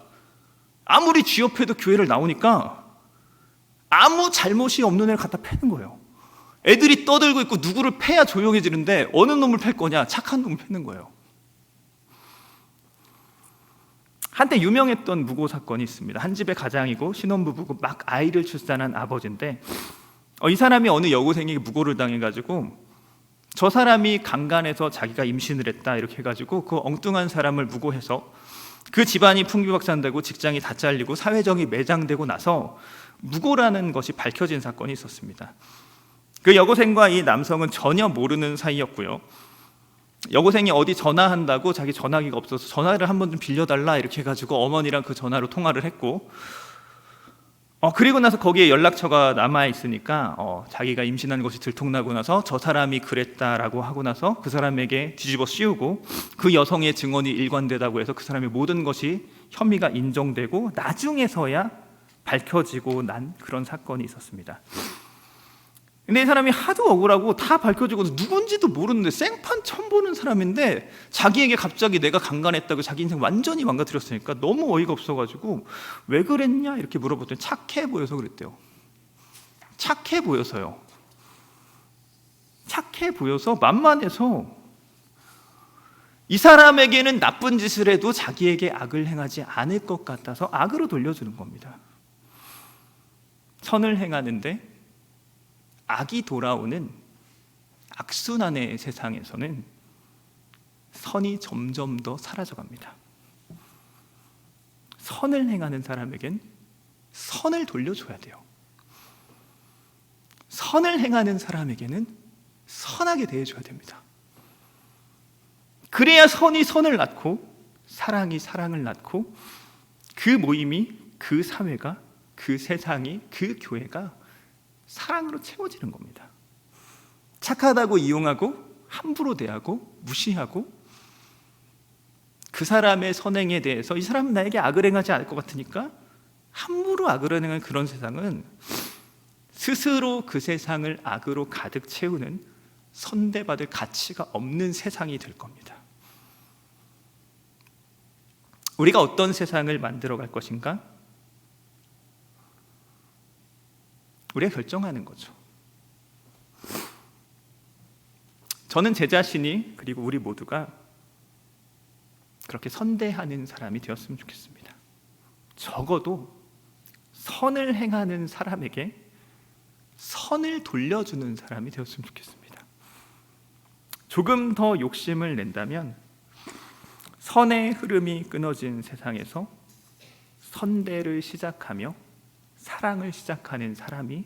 아무리 쥐업해도 교회를 나오니까 아무 잘못이 없는 애를 갖다 패는 거예요. 애들이 떠들고 있고 누구를 패야 조용해지는데 어느 놈을 팰 거냐? 착한 놈을 패는 거예요. 한때 유명했던 무고 사건이 있습니다. 한 집의 가장이고 신혼부부고 막 아이를 출산한 아버지인데 이 사람이 어느 여고생에게 무고를 당해가지고 저 사람이 강간해서 자기가 임신을 했다 이렇게 해가지고 그 엉뚱한 사람을 무고해서 그 집안이 풍비박산되고 직장이 다 잘리고 사회적이 매장되고 나서 무고라는 것이 밝혀진 사건이 있었습니다. 그 여고생과 이 남성은 전혀 모르는 사이였고요. 여고생이 어디 전화한다고 자기 전화기가 없어서 전화를 한번 좀 빌려달라 이렇게 해가지고 어머니랑 그 전화로 통화를 했고, 그리고 나서 거기에 연락처가 남아있으니까 자기가 임신한 것이 들통나고 나서 저 사람이 그랬다라고 하고 나서 그 사람에게 뒤집어 씌우고 그 여성의 증언이 일관되다고 해서 그 사람의 모든 것이 혐의가 인정되고 나중에서야 밝혀지고 난 그런 사건이 있었습니다. 근데 이 사람이 하도 억울하고 다 밝혀지고 누군지도 모르는데 생판 처음 보는 사람인데 자기에게 갑자기 내가 강간했다고 자기 인생 완전히 망가뜨렸으니까 너무 어이가 없어가지고 왜 그랬냐 이렇게 물어봤더니 착해 보여서 그랬대요. 착해 보여서요. 착해 보여서 만만해서 이 사람에게는 나쁜 짓을 해도 자기에게 악을 행하지 않을 것 같아서 악으로 돌려주는 겁니다. 선을 행하는데 악이 돌아오는 악순환의 세상에서는 선이 점점 더 사라져갑니다. 선을 행하는 사람에겐 선을 돌려줘야 돼요. 선을 행하는 사람에게는 선하게 대해줘야 됩니다. 그래야 선이 선을 낳고 사랑이 사랑을 낳고 그 모임이, 그 사회가, 그 세상이, 그 교회가 사랑으로 채워지는 겁니다. 착하다고 이용하고 함부로 대하고 무시하고 그 사람의 선행에 대해서 이 사람은 나에게 악을 행하지 않을 것 같으니까 함부로 악을 행하는 그런 세상은 스스로 그 세상을 악으로 가득 채우는 선대받을 가치가 없는 세상이 될 겁니다. 우리가 어떤 세상을 만들어 갈 것인가? 우리가 결정하는 거죠. 저는 제 자신이 그리고 우리 모두가 그렇게 선대하는 사람이 되었으면 좋겠습니다. 적어도 선을 행하는 사람에게 선을 돌려주는 사람이 되었으면 좋겠습니다. 조금 더 욕심을 낸다면 선의 흐름이 끊어진 세상에서 선대를 시작하며 사랑을 시작하는 사람이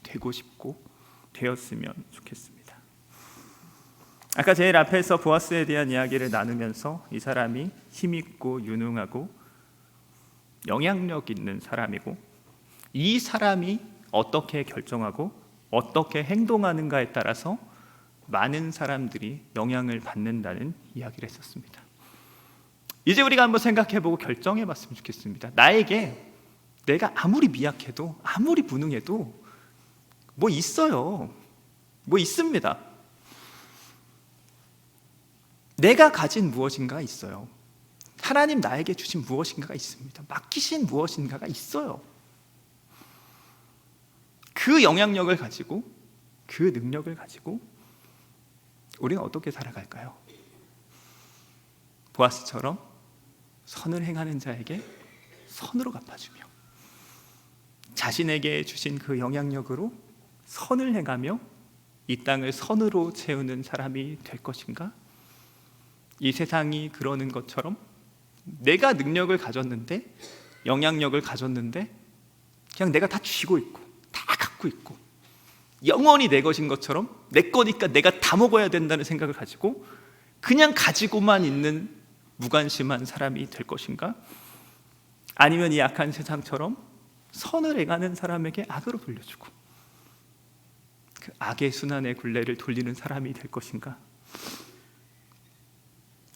되고 싶고 되었으면 좋겠습니다. 아까 제일 앞에서 보아스에 대한 이야기를 나누면서 이 사람이 힘있고 유능하고 영향력 있는 사람이고 이 사람이 어떻게 결정하고 어떻게 행동하는가에 따라서 많은 사람들이 영향을 받는다는 이야기를 했었습니다. 이제 우리가 한번 생각해보고 결정해봤으면 좋겠습니다. 나에게 내가 아무리 미약해도 아무리 무능해도 뭐 있어요. 뭐 있습니다. 내가 가진 무엇인가 있어요. 하나님 나에게 주신 무엇인가가 있습니다. 맡기신 무엇인가가 있어요. 그 영향력을 가지고 그 능력을 가지고 우리는 어떻게 살아갈까요? 보아스처럼 선을 행하는 자에게 선으로 갚아주며 자신에게 주신 그 영향력으로 선을 행하며 이 땅을 선으로 채우는 사람이 될 것인가? 이 세상이 그러는 것처럼 내가 능력을 가졌는데 영향력을 가졌는데 그냥 내가 다 쥐고 있고 다 갖고 있고 영원히 내 것인 것처럼 내 거니까 내가 다 먹어야 된다는 생각을 가지고 그냥 가지고만 있는 무관심한 사람이 될 것인가? 아니면 이 악한 세상처럼 선을 행하는 사람에게 악으로 돌려주고 그 악의 순환의 굴레를 돌리는 사람이 될 것인가?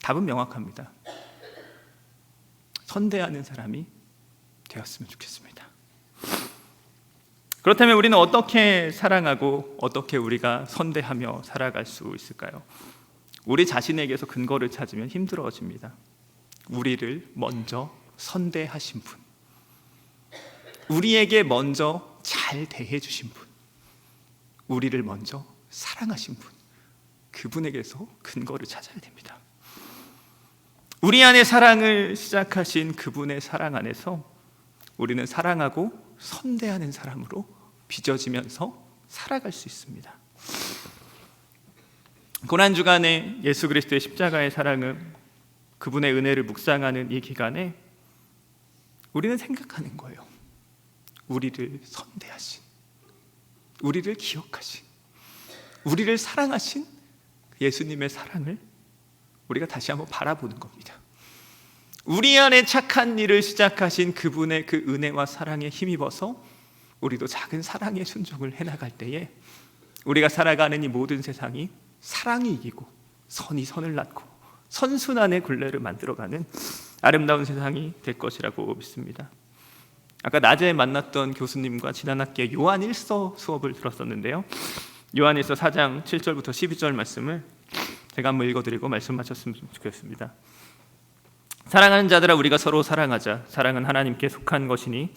답은 명확합니다. 선대하는 사람이 되었으면 좋겠습니다. 그렇다면 우리는 어떻게 사랑하고 어떻게 우리가 선대하며 살아갈 수 있을까요? 우리 자신에게서 근거를 찾으면 힘들어집니다. 우리를 먼저 선대하신 분, 우리에게 먼저 잘 대해주신 분, 우리를 먼저 사랑하신 분, 그분에게서 근거를 찾아야 됩니다. 우리 안에 사랑을 시작하신 그분의 사랑 안에서 우리는 사랑하고 선대하는 사람으로 빚어지면서 살아갈 수 있습니다. 고난주간에 예수 그리스도의 십자가의 사랑은 그분의 은혜를 묵상하는 이 기간에 우리는 생각하는 거예요. 우리를 선대하신, 우리를 기억하신, 우리를 사랑하신 예수님의 사랑을 우리가 다시 한번 바라보는 겁니다. 우리 안에 착한 일을 시작하신 그분의 그 은혜와 사랑에 힘입어서 우리도 작은 사랑의 순종을 해나갈 때에 우리가 살아가는 이 모든 세상이 사랑이 이기고 선이 선을 낳고 선순환의 굴레를 만들어가는 아름다운 세상이 될 것이라고 믿습니다. 아까 낮에 만났던 교수님과 지난 학기에 요한 1서 수업을 들었었는데요, 요한일서 4장 7절부터 12절 말씀을 제가 한번 읽어드리고 말씀 마쳤으면 좋겠습니다. 사랑하는 자들아, 우리가 서로 사랑하자. 사랑은 하나님께 속한 것이니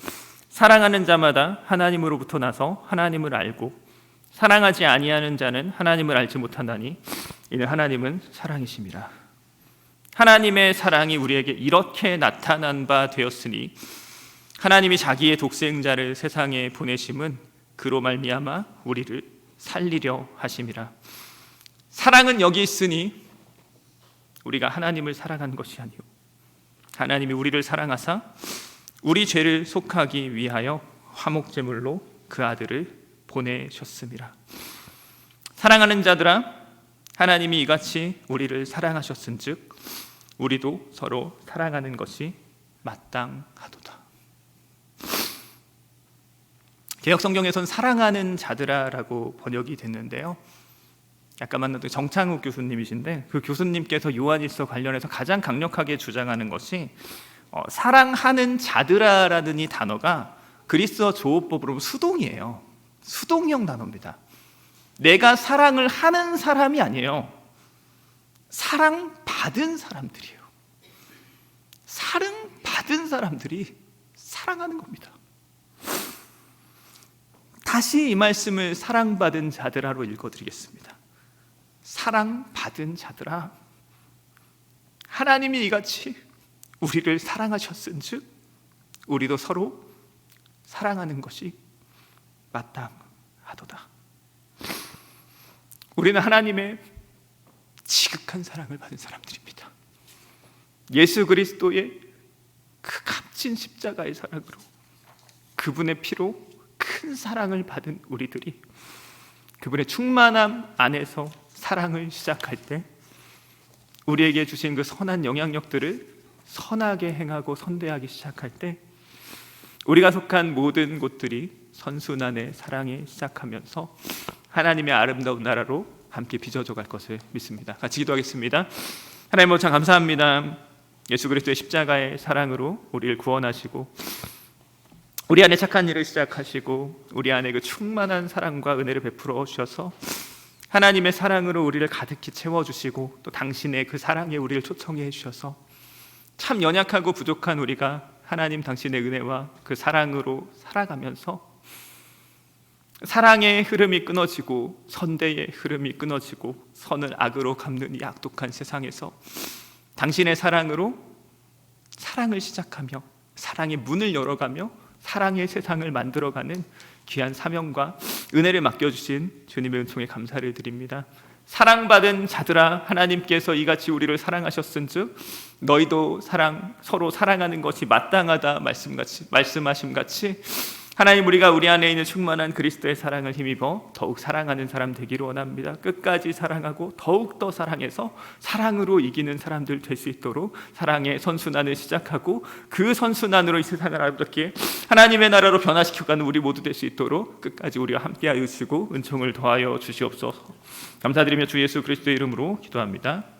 사랑하는 자마다 하나님으로부터 나서 하나님을 알고 사랑하지 아니하는 자는 하나님을 알지 못한다니 이는 하나님은 사랑이심이라. 하나님의 사랑이 우리에게 이렇게 나타난 바 되었으니 하나님이 자기의 독생자를 세상에 보내심은 그로 말미암아 우리를 살리려 하심이라. 사랑은 여기 있으니 우리가 하나님을 사랑한 것이 아니오 하나님이 우리를 사랑하사 우리 죄를 속하기 위하여 화목제물로 그 아들을 보내셨음이라. 사랑하는 자들아, 하나님이 이같이 우리를 사랑하셨은즉 우리도 서로 사랑하는 것이 마땅하도다. 개역성경에서는 사랑하는 자들아라고 번역이 됐는데요, 아까 만났던 정창욱 교수님이신데 그 교수님께서 요한일서 관련해서 가장 강력하게 주장하는 것이 사랑하는 자들아라는 이 단어가 그리스어 조어법으로 수동이에요. 수동형 단어입니다. 내가 사랑을 하는 사람이 아니에요. 사랑받은 사람들이에요. 사랑받은 사람들이 사랑하는 겁니다. 다시 이 말씀을 사랑받은 자들아로 읽어드리겠습니다. 사랑받은 자들아, 하나님이 이같이 우리를 사랑하셨은즉 우리도 서로 사랑하는 것이 마땅하도다. 우리는 하나님의 지극한 사랑을 받은 사람들입니다. 예수 그리스도의 그 값진 십자가의 사랑으로 그분의 피로 큰 사랑을 받은 우리들이 그분의 충만함 안에서 사랑을 시작할 때 우리에게 주신 그 선한 영향력들을 선하게 행하고 선대하기 시작할 때 우리가 속한 모든 곳들이 선순환의 사랑에 시작하면서 하나님의 아름다운 나라로 함께 빚어져 갈 것을 믿습니다. 같이 기도하겠습니다. 하나님 참 감사합니다. 예수 그리스도의 십자가의 사랑으로 우리를 구원하시고 우리 안에 착한 일을 시작하시고 우리 안에 그 충만한 사랑과 은혜를 베풀어 주셔서 하나님의 사랑으로 우리를 가득히 채워주시고 또 당신의 그 사랑에 우리를 초청해 주셔서 참 연약하고 부족한 우리가 하나님 당신의 은혜와 그 사랑으로 살아가면서 사랑의 흐름이 끊어지고 선대의 흐름이 끊어지고 선을 악으로 갚는 이 악독한 세상에서 당신의 사랑으로 사랑을 시작하며 사랑의 문을 열어가며 사랑의 세상을 만들어가는 귀한 사명과 은혜를 맡겨주신 주님의 은총에 감사를 드립니다. 사랑받은 자들아, 하나님께서 이같이 우리를 사랑하셨은즉 너희도 서로 사랑하는 것이 마땅하다 말씀하심 같이 하나님, 우리가 우리 안에 있는 충만한 그리스도의 사랑을 힘입어 더욱 사랑하는 사람 되기를 원합니다. 끝까지 사랑하고 더욱더 사랑해서 사랑으로 이기는 사람들 될 수 있도록 사랑의 선순환을 시작하고 그 선순환으로 이 세상을 아름답게 하나님의 나라로 변화시켜가는 우리 모두 될 수 있도록 끝까지 우리와 함께하여 주시고 은총을 더하여 주시옵소서. 감사드리며 주 예수 그리스도의 이름으로 기도합니다.